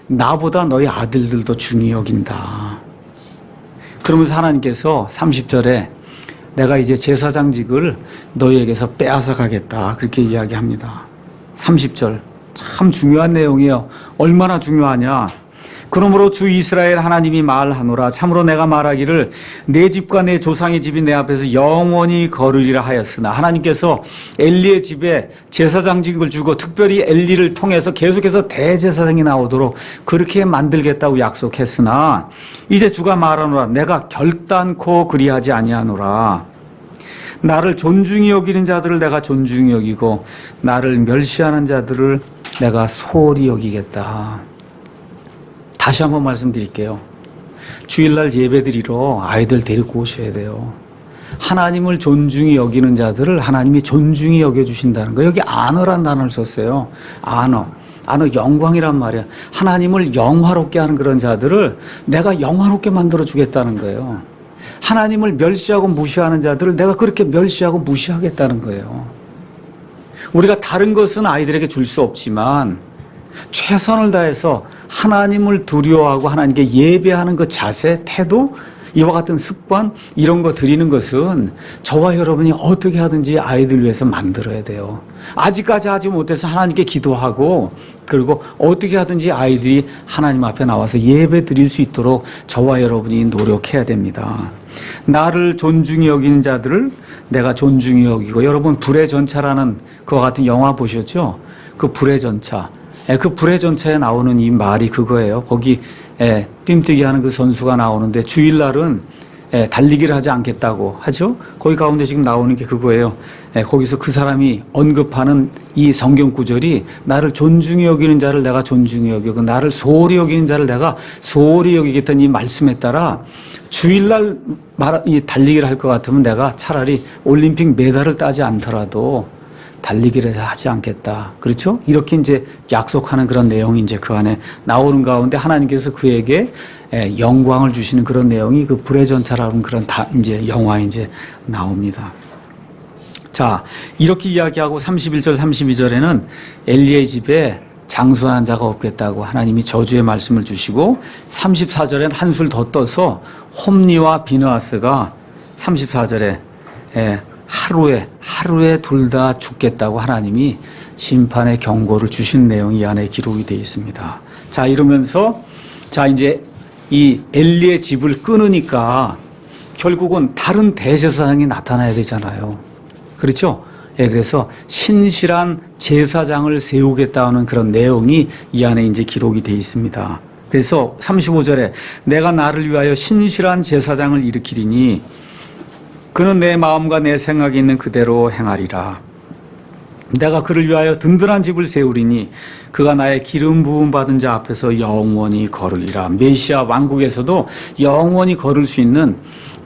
나보다 너희 아들들도 중히 여긴다. 그러면서 하나님께서 30절에 내가 이제 제사장직을 너희에게서 빼앗아 가겠다. 그렇게 이야기합니다. 30절. 참 중요한 내용이에요. 얼마나 중요하냐. 그러므로 주 이스라엘 하나님이 말하노라. 참으로 내가 말하기를 내 집과 내 조상의 집이 내 앞에서 영원히 거르리라 하였으나 하나님께서 엘리의 집에 제사장직을 주고 특별히 엘리를 통해서 계속해서 대제사장이 나오도록 그렇게 만들겠다고 약속했으나 이제 주가 말하노라. 내가 결단코 그리하지 아니하노라. 나를 존중히 여기는 자들을 내가 존중히 여기고 나를 멸시하는 자들을 내가 소홀히 여기겠다. 다시 한번 말씀드릴게요. 주일날 예배드리러 아이들 데리고 오셔야 돼요. 하나님을 존중히 여기는 자들을 하나님이 존중히 여겨주신다는 거예요. 여기 아너란 단어를 썼어요. 아너 영광이란 말이야. 하나님을 영화롭게 하는 그런 자들을 내가 영화롭게 만들어주겠다는 거예요. 하나님을 멸시하고 무시하는 자들을 내가 그렇게 멸시하고 무시하겠다는 거예요. 우리가 다른 것은 아이들에게 줄 수 없지만 최선을 다해서 하나님을 두려워하고 하나님께 예배하는 그 자세, 태도, 이와 같은 습관, 이런 거 드리는 것은 저와 여러분이 어떻게 하든지 아이들 위해서 만들어야 돼요. 아직까지 하지 못해서 하나님께 기도하고 그리고 어떻게 하든지 아이들이 하나님 앞에 나와서 예배 드릴 수 있도록 저와 여러분이 노력해야 됩니다. 나를 존중히 여기는 자들을 내가 존중히 여기고, 여러분 불의 전차라는 그와 같은 영화 보셨죠? 그 불의 전차. 그 불의 전차에 나오는 이 말이 그거예요. 거기 뜀뛰기 하는 그 선수가 나오는데 주일날은 달리기를 하지 않겠다고 하죠. 거기 가운데 지금 나오는 게 그거예요. 거기서 그 사람이 언급하는 이 성경 구절이 나를 존중히 여기는 자를 내가 존중히 여기고 나를 소홀히 여기는 자를 내가 소홀히 여기겠다는 이 말씀에 따라 주일날 이 달리기를 할 것 같으면 내가 차라리 올림픽 메달을 따지 않더라도 달리기를 하지 않겠다. 그렇죠? 이렇게 이제 약속하는 그런 내용이 이제 그 안에 나오는 가운데 하나님께서 그에게 영광을 주시는 그런 내용이 그 불의 전차라는 그런 이제 영화에 이제 나옵니다. 자, 이렇게 이야기하고 31절, 32절에는 엘리의 집에 장수하는 자가 없겠다고 하나님이 저주의 말씀을 주시고 34절에는 한술 더 떠서 홈리와 비느하스가 34절에 하루에 둘 다 죽겠다고 하나님이 심판의 경고를 주신 내용이 이 안에 기록이 되어 있습니다. 자, 이러면서 자, 이제 이 엘리의 집을 끊으니까 결국은 다른 대제사장이 나타나야 되잖아요. 그렇죠? 예, 그래서 신실한 제사장을 세우겠다는 그런 내용이 이 안에 이제 기록이 되어 있습니다. 그래서 35절에 내가 나를 위하여 신실한 제사장을 일으키리니 그는 내 마음과 내 생각이 있는 그대로 행하리라. 내가 그를 위하여 든든한 집을 세우리니 그가 나의 기름 부음 받은 자 앞에서 영원히 걸으리라. 메시아 왕국에서도 영원히 걸을 수 있는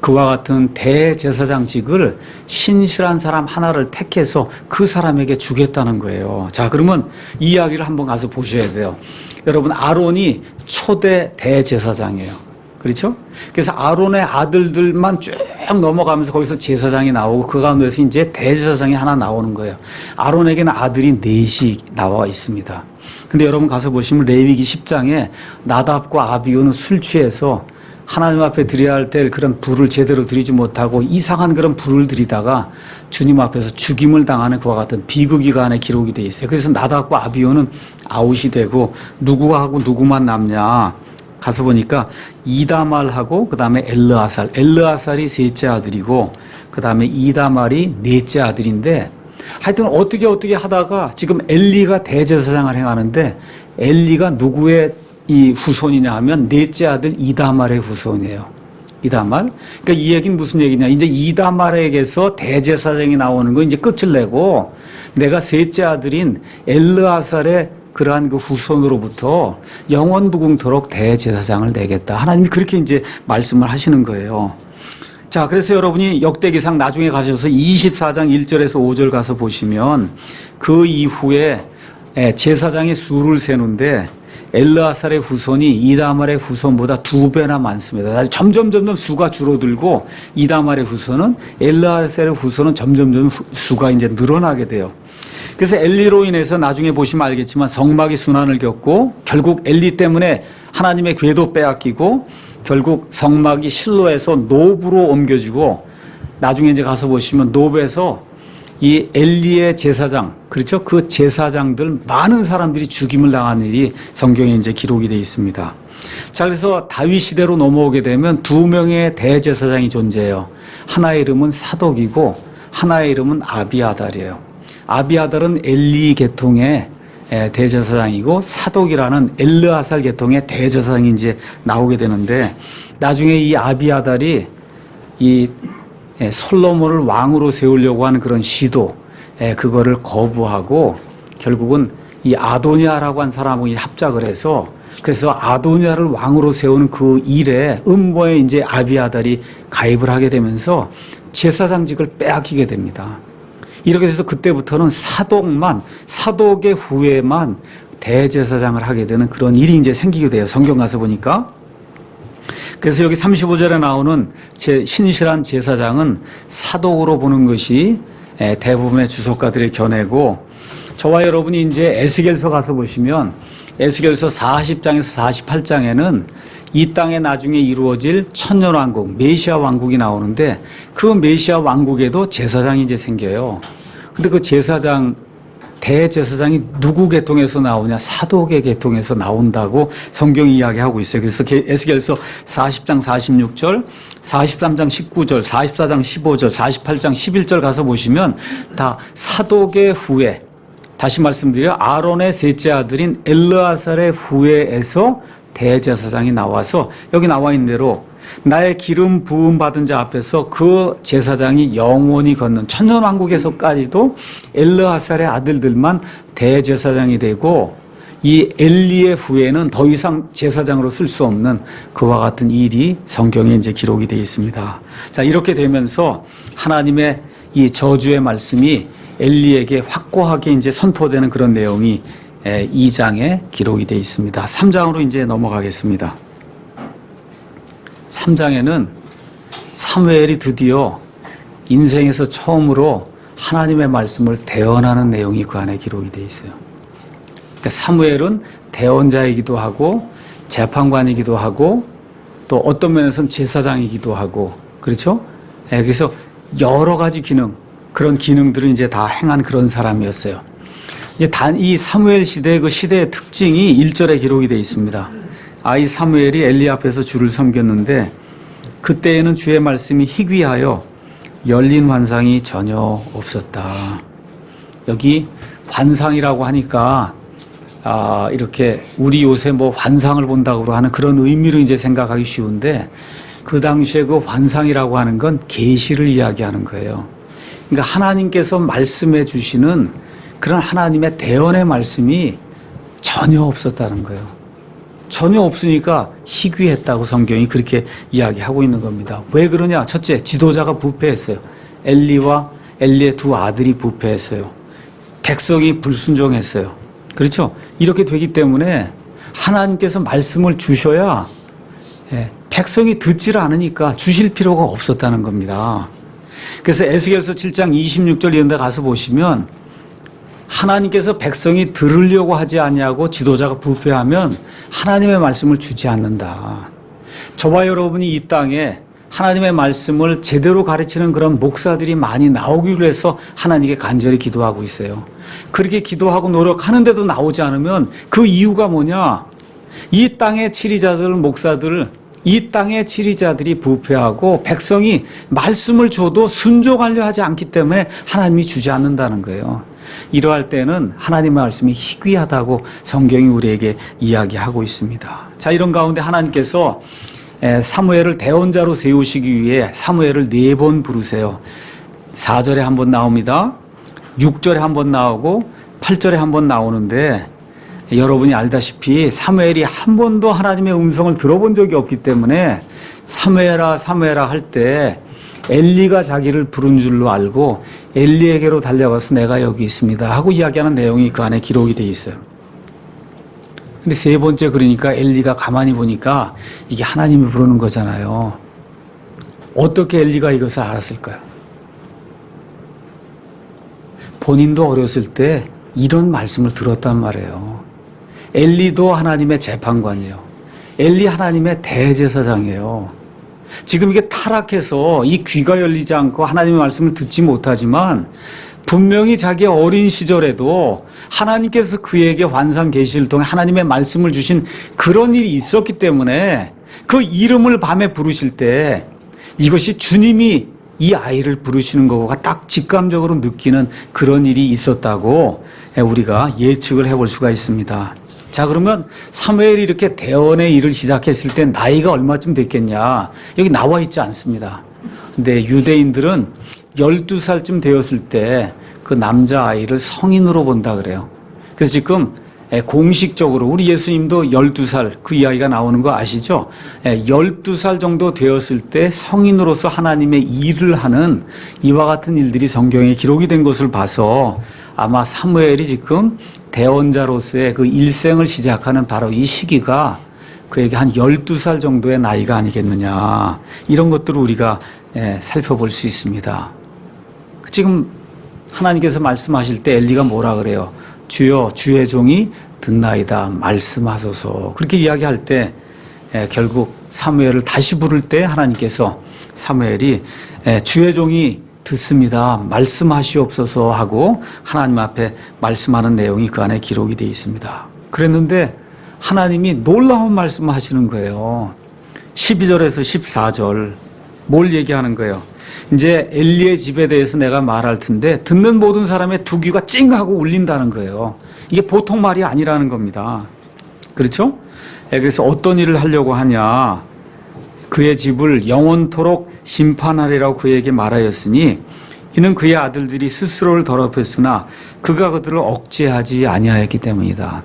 그와 같은 대제사장직을 신실한 사람 하나를 택해서 그 사람에게 주겠다는 거예요. 자, 그러면 이 이야기를 한번 가서 보셔야 돼요. 여러분, 아론이 초대 대제사장이에요. 그렇죠? 그래서 아론의 아들들만 쭉 넘어가면서 거기서 제사장이 나오고 그 가운데서 이제 대제사장이 하나 나오는 거예요. 아론에게는 아들이 넷이 나와 있습니다. 근데 여러분 가서 보시면 레위기 10장에 나답과 아비후는 술 취해서 하나님 앞에 드려야 할 때 그런 불을 제대로 드리지 못하고 이상한 그런 불을 드리다가 주님 앞에서 죽임을 당하는 그와 같은 비극이간에 기록이 되어 있어요. 그래서 나답과 아비후는 아웃이 되고 누구가 하고 누구만 남냐 가서 보니까 이다말하고 그 다음에 엘르아살이 셋째 아들이고 그 다음에 이다말이 넷째 아들인데 하여튼 어떻게 하다가 지금 엘리가 대제사장을 행하는데 엘리가 누구의 이 후손이냐 하면 넷째 아들 이다말의 후손이에요. 이다말. 그러니까 이 얘기는 무슨 얘기냐. 이제 이다말에게서 대제사장이 나오는 거 이제 끝을 내고 내가 셋째 아들인 엘르아살의 그러한 그 후손으로부터 영원무궁토록 대제사장을 내겠다. 하나님이 그렇게 이제 말씀을 하시는 거예요. 자, 그래서 여러분이 역대기상 나중에 가셔서 24장 1절에서 5절 가서 보시면 그 이후에 제사장의 수를 세는데 엘르아살의 후손이 이다말의 후손보다 2배나 많습니다. 점점 수가 줄어들고 이다말의 후손은 엘르아살의 후손은 점점 수가 이제 늘어나게 돼요. 그래서 엘리로 인해서 나중에 보시면 알겠지만 성막이 순환을 겪고 결국 엘리 때문에 하나님의 궤도 빼앗기고 결국 성막이 실로에서 노브로 옮겨지고 나중에 이제 가서 보시면 노브에서 이 엘리의 제사장, 그렇죠? 그 제사장들 많은 사람들이 죽임을 당한 일이 성경에 이제 기록이 되어 있습니다. 자, 그래서 다윗 시대로 넘어오게 되면 2명의 대제사장이 존재해요. 하나의 이름은 사독이고 하나의 이름은 아비아달이에요. 아비아달은 엘리 계통의 대제사장이고 사독이라는 엘르아살 계통의 대제사장이 이제 나오게 되는데 나중에 이 아비아달이 이 솔로몬을 왕으로 세우려고 하는 그런 시도 그거를 거부하고 결국은 이 아도니아라고 한 사람이 합작을 해서 그래서 아도니아를 왕으로 세우는 그 일에 음모에 이제 아비아달이 가입을 하게 되면서 제사장직을 빼앗기게 됩니다. 이렇게 해서 그때부터는 사독의 후에만 대제사장을 하게 되는 그런 일이 이제 생기게 돼요. 성경 가서 보니까. 그래서 여기 35절에 나오는 신실한 제사장은 사독으로 보는 것이 대부분의 주석가들의 견해고 저와 여러분이 이제 에스겔서 가서 보시면 에스겔서 40장에서 48장에는 이 땅에 나중에 이루어질 천년왕국, 메시아 왕국이 나오는데 그 메시아 왕국에도 제사장이 이제 생겨요. 근데 그 대제사장이 누구 계통에서 나오냐? 사독의 계통에서 나온다고 성경이 이야기하고 있어요. 그래서 에스겔서 40장 46절, 43장 19절, 44장 15절, 48장 11절 가서 보시면 다 사독의 후에 다시 말씀드려 아론의 셋째 아들인 엘르아살의 후에에서 대제사장이 나와서 여기 나와 있는 대로 나의 기름 부음 받은 자 앞에서 그 제사장이 영원히 걷는 천년왕국에서까지도 엘르아살의 아들들만 대제사장이 되고 이 엘리의 후에는 더 이상 제사장으로 쓸 수 없는 그와 같은 일이 성경에 이제 기록이 되어 있습니다. 자, 이렇게 되면서 하나님의 이 저주의 말씀이 엘리에게 확고하게 이제 선포되는 그런 내용이 2장에 기록이 되어 있습니다. 3장으로 이제 넘어가겠습니다. 3장에는 사무엘이 드디어 인생에서 처음으로 하나님의 말씀을 대언하는 내용이 그 안에 기록이 되어 있어요. 그러니까 사무엘은 대언자이기도 하고 재판관이기도 하고 또 어떤 면에서는 제사장이기도 하고 그렇죠? 그래서 여러 가지 그런 기능들을 이제 다 행한 그런 사람이었어요. 이제 이 사무엘 시대의 그 시대의 특징이 1절에 기록이 되어 있습니다. 아이 사무엘이 엘리 앞에서 주를 섬겼는데 그때에는 주의 말씀이 희귀하여 열린 환상이 전혀 없었다. 여기 환상이라고 하니까 이렇게 우리 요새 뭐 환상을 본다고 하는 그런 의미로 이제 생각하기 쉬운데 그 당시에 그 환상이라고 하는 건 계시를 이야기하는 거예요. 그러니까 하나님께서 말씀해 주시는 그런 하나님의 대언의 말씀이 전혀 없었다는 거예요. 전혀 없으니까 희귀했다고 성경이 그렇게 이야기하고 있는 겁니다. 왜 그러냐? 첫째, 지도자가 부패했어요. 엘리와 엘리의 두 아들이 부패했어요. 백성이 불순종했어요. 그렇죠? 이렇게 되기 때문에 하나님께서 말씀을 주셔야 백성이 듣지를 않으니까 주실 필요가 없었다는 겁니다. 그래서 에스겔서 7장 26절 이런 데 가서 보시면 하나님께서 백성이 들으려고 하지 않냐고 지도자가 부패하면 하나님의 말씀을 주지 않는다. 저와 여러분이 이 땅에 하나님의 말씀을 제대로 가르치는 그런 목사들이 많이 나오기로 해서 하나님께 간절히 기도하고 있어요. 그렇게 기도하고 노력하는데도 나오지 않으면 그 이유가 뭐냐? 이 땅의 치리자들, 목사들, 이 땅의 치리자들이 부패하고 백성이 말씀을 줘도 순종하려 하지 않기 때문에 하나님이 주지 않는다는 거예요. 이러할 때는 하나님의 말씀이 희귀하다고 성경이 우리에게 이야기하고 있습니다. 자, 이런 가운데 하나님께서 사무엘을 대언자로 세우시기 위해 사무엘을 4번 부르세요. 4절에 한 번 나옵니다. 6절에 한 번 나오고 8절에 한 번 나오는데 여러분이 알다시피 사무엘이 한 번도 하나님의 음성을 들어본 적이 없기 때문에 사무엘아 사무엘아 할 때 엘리가 자기를 부른 줄로 알고 엘리에게로 달려가서 내가 여기 있습니다 하고 이야기하는 내용이 그 안에 기록이 되어 있어요. 근데 3번째 그러니까 엘리가 가만히 보니까 이게 하나님이 부르는 거잖아요. 어떻게 엘리가 이것을 알았을까요? 본인도 어렸을 때 이런 말씀을 들었단 말이에요. 엘리도 하나님의 재판관이에요. 엘리 하나님의 대제사장이에요. 지금 이게 타락해서 이 귀가 열리지 않고 하나님의 말씀을 듣지 못하지만 분명히 자기 어린 시절에도 하나님께서 그에게 환상 계시를 통해 하나님의 말씀을 주신 그런 일이 있었기 때문에 그 이름을 밤에 부르실 때 이것이 주님이 이 아이를 부르시는 것과 딱 직감적으로 느끼는 그런 일이 있었다고 우리가 예측을 해볼 수가 있습니다. 자, 그러면 사무엘이 이렇게 대언의 일을 시작했을 때 나이가 얼마쯤 됐겠냐? 여기 나와 있지 않습니다. 근데 유대인들은 12살쯤 되었을 때 그 남자아이를 성인으로 본다 그래요. 그래서 지금 공식적으로 우리 예수님도 12살 그 이야기가 나오는 거 아시죠? 12살 정도 되었을 때 성인으로서 하나님의 일을 하는 이와 같은 일들이 성경에 기록이 된 것을 봐서 아마 사무엘이 지금 대언자로서의 그 일생을 시작하는 바로 이 시기가 그에게 한 12살 정도의 나이가 아니겠느냐, 이런 것들을 우리가 살펴볼 수 있습니다. 지금 하나님께서 말씀하실 때 엘리가 뭐라 그래요? 주여 주의 종이 듣나이다 말씀하소서. 그렇게 이야기할 때 결국 사무엘을 다시 부를 때 하나님께서 사무엘이 주의 종이 듣습니다 말씀하시옵소서 하고 하나님 앞에 말씀하는 내용이 그 안에 기록이 되어 있습니다. 그랬는데 하나님이 놀라운 말씀을 하시는 거예요. 12절에서 14절 뭘 얘기하는 거예요? 이제 엘리의 집에 대해서 내가 말할 텐데 듣는 모든 사람의 두 귀가 찡하고 울린다는 거예요. 이게 보통 말이 아니라는 겁니다. 그렇죠? 그래서 어떤 일을 하려고 하냐? 그의 집을 영원토록 심판하리라고 그에게 말하였으니 이는 그의 아들들이 스스로를 더럽혔으나 그가 그들을 억제하지 아니하였기 때문이다.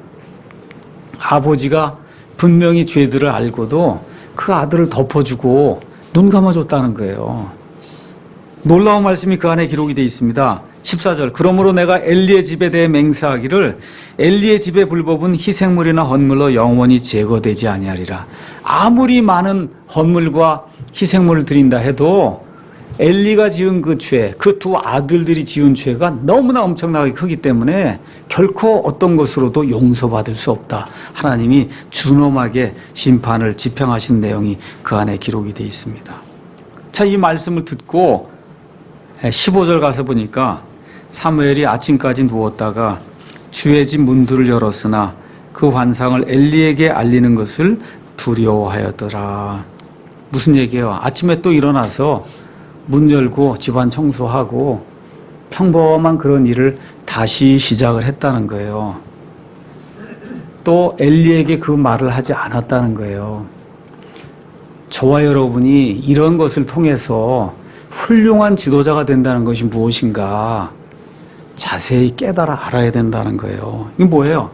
아버지가 분명히 죄들을 알고도 그 아들을 덮어주고 눈 감아줬다는 거예요. 놀라운 말씀이 그 안에 기록이 되어 있습니다. 14절 그러므로 내가 엘리의 집에 대해 맹세하기를 엘리의 집의 불법은 희생물이나 헌물로 영원히 제거되지 아니하리라. 아무리 많은 헌물과 희생물을 드린다 해도 엘리가 지은 그 죄, 그 두 아들들이 지은 죄가 너무나 엄청나게 크기 때문에 결코 어떤 것으로도 용서받을 수 없다. 하나님이 준엄하게 심판을 집행하신 내용이 그 안에 기록이 되어 있습니다. 자, 이 말씀을 듣고 15절 가서 보니까 사무엘이 아침까지 누웠다가 주의 집 문들을 열었으나 그 환상을 엘리에게 알리는 것을 두려워하였더라. 무슨 얘기예요? 아침에 또 일어나서 문 열고 집안 청소하고 평범한 그런 일을 다시 시작을 했다는 거예요. 또 엘리에게 그 말을 하지 않았다는 거예요. 저와 여러분이 이런 것을 통해서 훌륭한 지도자가 된다는 것이 무엇인가 자세히 깨달아 알아야 된다는 거예요. 이게 뭐예요?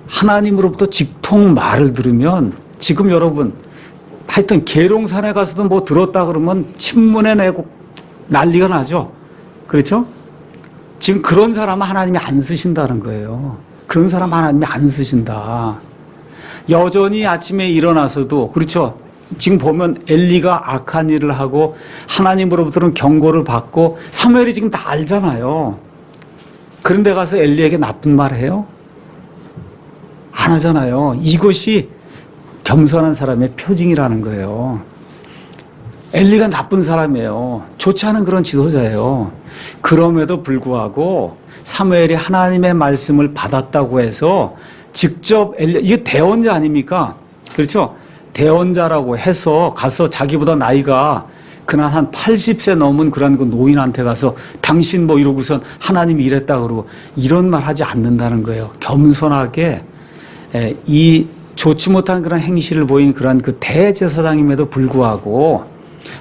하나님으로부터 직통 말을 들으면 지금 여러분 하여튼 계룡산에 가서도 뭐 들었다 그러면 신문에 내고 난리가 나죠. 그렇죠? 지금 그런 사람은 하나님이 안 쓰신다는 거예요. 그런 사람 하나님이 안 쓰신다. 여전히 아침에 일어나서도 그렇죠. 지금 보면 엘리가 악한 일을 하고 하나님으로부터는 경고를 받고 사무엘이 지금 다 알잖아요. 그런데 가서 엘리에게 나쁜 말 해요? 안 하잖아요. 이것이 겸손한 사람의 표징이라는 거예요. 엘리가 나쁜 사람이에요. 좋지 않은 그런 지도자예요. 그럼에도 불구하고 사무엘이 하나님의 말씀을 받았다고 해서 직접 이게 대언자 아닙니까? 그렇죠? 대언자라고 해서 가서 자기보다 나이가 그날 한 80세 넘은 그런 그 노인한테 가서 당신 뭐 이러고선 하나님이 이랬다 그러고 이런 말 하지 않는다는 거예요. 겸손하게 이 좋지 못한 그런 행실을 보인 그런 그 대제사장임에도 불구하고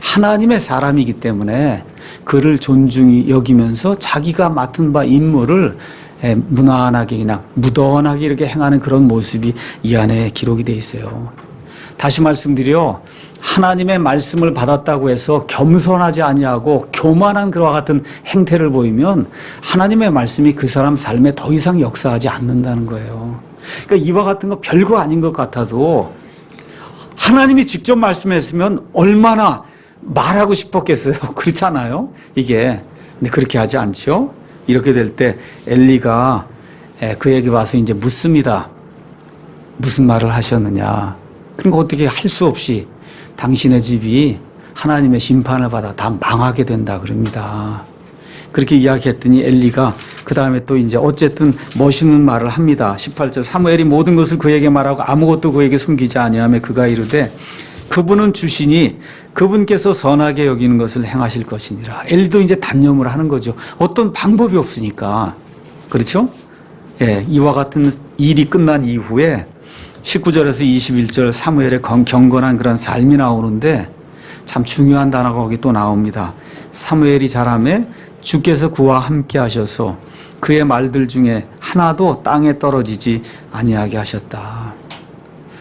하나님의 사람이기 때문에 그를 존중히 여기면서 자기가 맡은 바 임무를 무난하게 그냥 무던하게 이렇게 행하는 그런 모습이 이 안에 기록이 돼 있어요. 다시 말씀드려 하나님의 말씀을 받았다고 해서 겸손하지 아니하고 교만한 그와 같은 행태를 보이면 하나님의 말씀이 그 사람 삶에 더 이상 역사하지 않는다는 거예요. 그러니까 이와 같은 거 별거 아닌 것 같아도 하나님이 직접 말씀했으면 얼마나 말하고 싶었겠어요. 그렇잖아요. 이게 근데 그렇게 하지 않죠. 이렇게 될 때 엘리가 그에게 와서 이제 묻습니다. 무슨 말을 하셨느냐. 그러니까 어떻게 할 수 없이 당신의 집이 하나님의 심판을 받아 다 망하게 된다 그럽니다. 그렇게 이야기했더니 엘리가 그 다음에 또 이제 어쨌든 멋있는 말을 합니다. 18절 사무엘이 모든 것을 그에게 말하고 아무것도 그에게 숨기지 아니하며 그가 이르되 그분은 주시니 그분께서 선하게 여기는 것을 행하실 것이니라. 엘리도 이제 단념을 하는 거죠. 어떤 방법이 없으니까. 그렇죠? 예, 이와 같은 일이 끝난 이후에 19절에서 21절 사무엘의 경건한 그런 삶이 나오는데 참 중요한 단어가 거기 또 나옵니다. 사무엘이 자라매 주께서 그와 함께 하셔서 그의 말들 중에 하나도 땅에 떨어지지 아니하게 하셨다.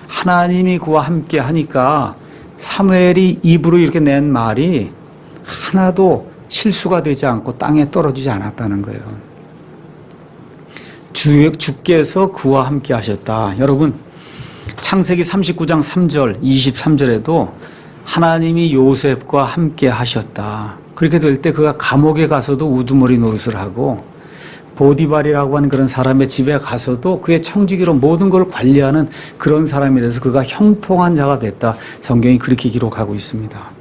하나님이 그와 함께 하니까 사무엘이 입으로 이렇게 낸 말이 하나도 실수가 되지 않고 땅에 떨어지지 않았다는 거예요. 주께서 그와 함께 하셨다. 여러분 창세기 39장 3절 23절에도 하나님이 요셉과 함께 하셨다. 그렇게 될 때 그가 감옥에 가서도 우두머리 노릇을 하고 보디발이라고 하는 그런 사람의 집에 가서도 그의 청지기로 모든 걸 관리하는 그런 사람이 돼서 그가 형통한 자가 됐다. 성경이 그렇게 기록하고 있습니다.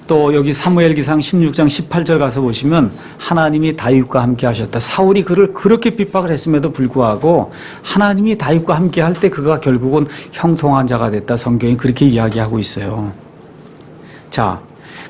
또 여기 사무엘기상 16장 18절 가서 보시면 하나님이 다윗과 함께 하셨다. 사울이 그를 그렇게 핍박을 했음에도 불구하고 하나님이 다윗과 함께 할 때 그가 결국은 형통한 자가 됐다. 성경이 그렇게 이야기하고 있어요. 자,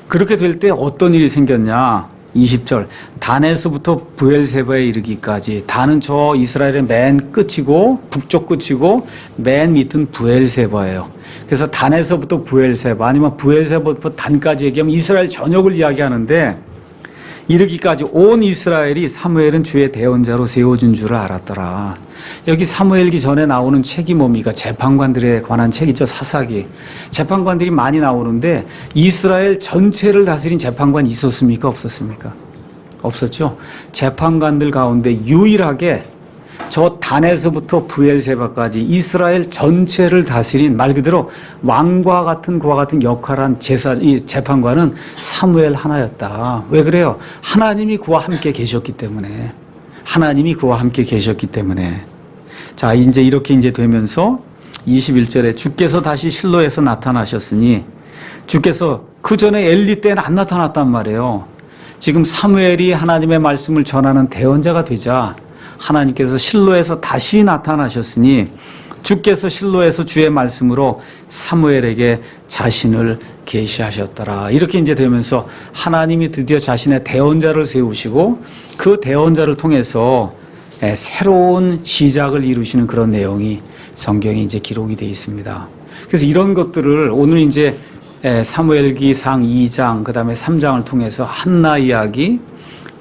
그렇게 될 때 어떤 일이 생겼냐? 20절 단에서부터 브엘세바에 이르기까지 단은 저 이스라엘의 맨 끝이고 북쪽 끝이고 맨 밑은 브엘세바예요. 그래서 단에서부터 브엘세바 아니면 브엘세바부터 단까지 얘기하면 이스라엘 전역을 이야기하는데 이르기까지 온 이스라엘이 사무엘은 주의 대언자로 세워준 줄을 알았더라. 여기 사무엘기 전에 나오는 책이 뭡니까? 재판관들에 관한 책이죠. 사사기. 재판관들이 많이 나오는데 이스라엘 전체를 다스린 재판관이 있었습니까? 없었습니까? 없었죠. 재판관들 가운데 유일하게 저 단에서부터 브엘세바까지 이스라엘 전체를 다스린 말 그대로 왕과 같은 그와 같은 역할한 이 재판관은 사무엘 하나였다. 왜 그래요? 하나님이 그와 함께 계셨기 때문에. 하나님이 그와 함께 계셨기 때문에. 자, 이제 이렇게 이제 되면서 21절에 주께서 다시 실로에서 나타나셨으니 주께서 그 전에 엘리 때는 안 나타났단 말이에요. 지금 사무엘이 하나님의 말씀을 전하는 대언자가 되자 하나님께서 실로에서 다시 나타나셨으니 주께서 실로에서 주의 말씀으로 사무엘에게 자신을 계시하셨더라. 이렇게 이제 되면서 하나님이 드디어 자신의 대언자를 세우시고 그 대언자를 통해서 새로운 시작을 이루시는 그런 내용이 성경에 이제 기록이 되어 있습니다. 그래서 이런 것들을 오늘 이제 사무엘기상 2장 그다음에 3장을 통해서 한나 이야기,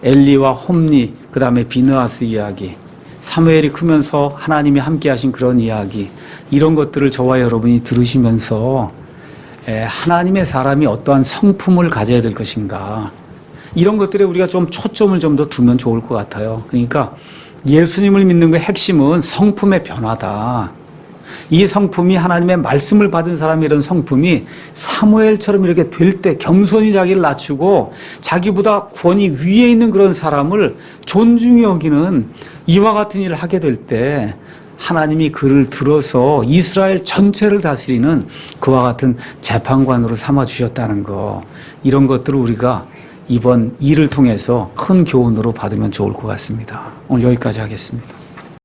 엘리와 홈리, 그다음에 비느하스 이야기, 사무엘이 크면서 하나님이 함께 하신 그런 이야기, 이런 것들을 저와 여러분이 들으시면서 하나님의 사람이 어떠한 성품을 가져야 될 것인가, 이런 것들에 우리가 좀 초점을 좀 더 두면 좋을 것 같아요. 그러니까 예수님을 믿는 그 핵심은 성품의 변화다. 이 성품이 하나님의 말씀을 받은 사람의 이런 성품이 사무엘처럼 이렇게 될 때 겸손히 자기를 낮추고 자기보다 권위 위에 있는 그런 사람을 존중히 여기는 이와 같은 일을 하게 될 때 하나님이 그를 들어서 이스라엘 전체를 다스리는 그와 같은 재판관으로 삼아주셨다는 거, 이런 것들을 우리가 이번 일을 통해서 큰 교훈으로 받으면 좋을 것 같습니다. 오늘 여기까지 하겠습니다.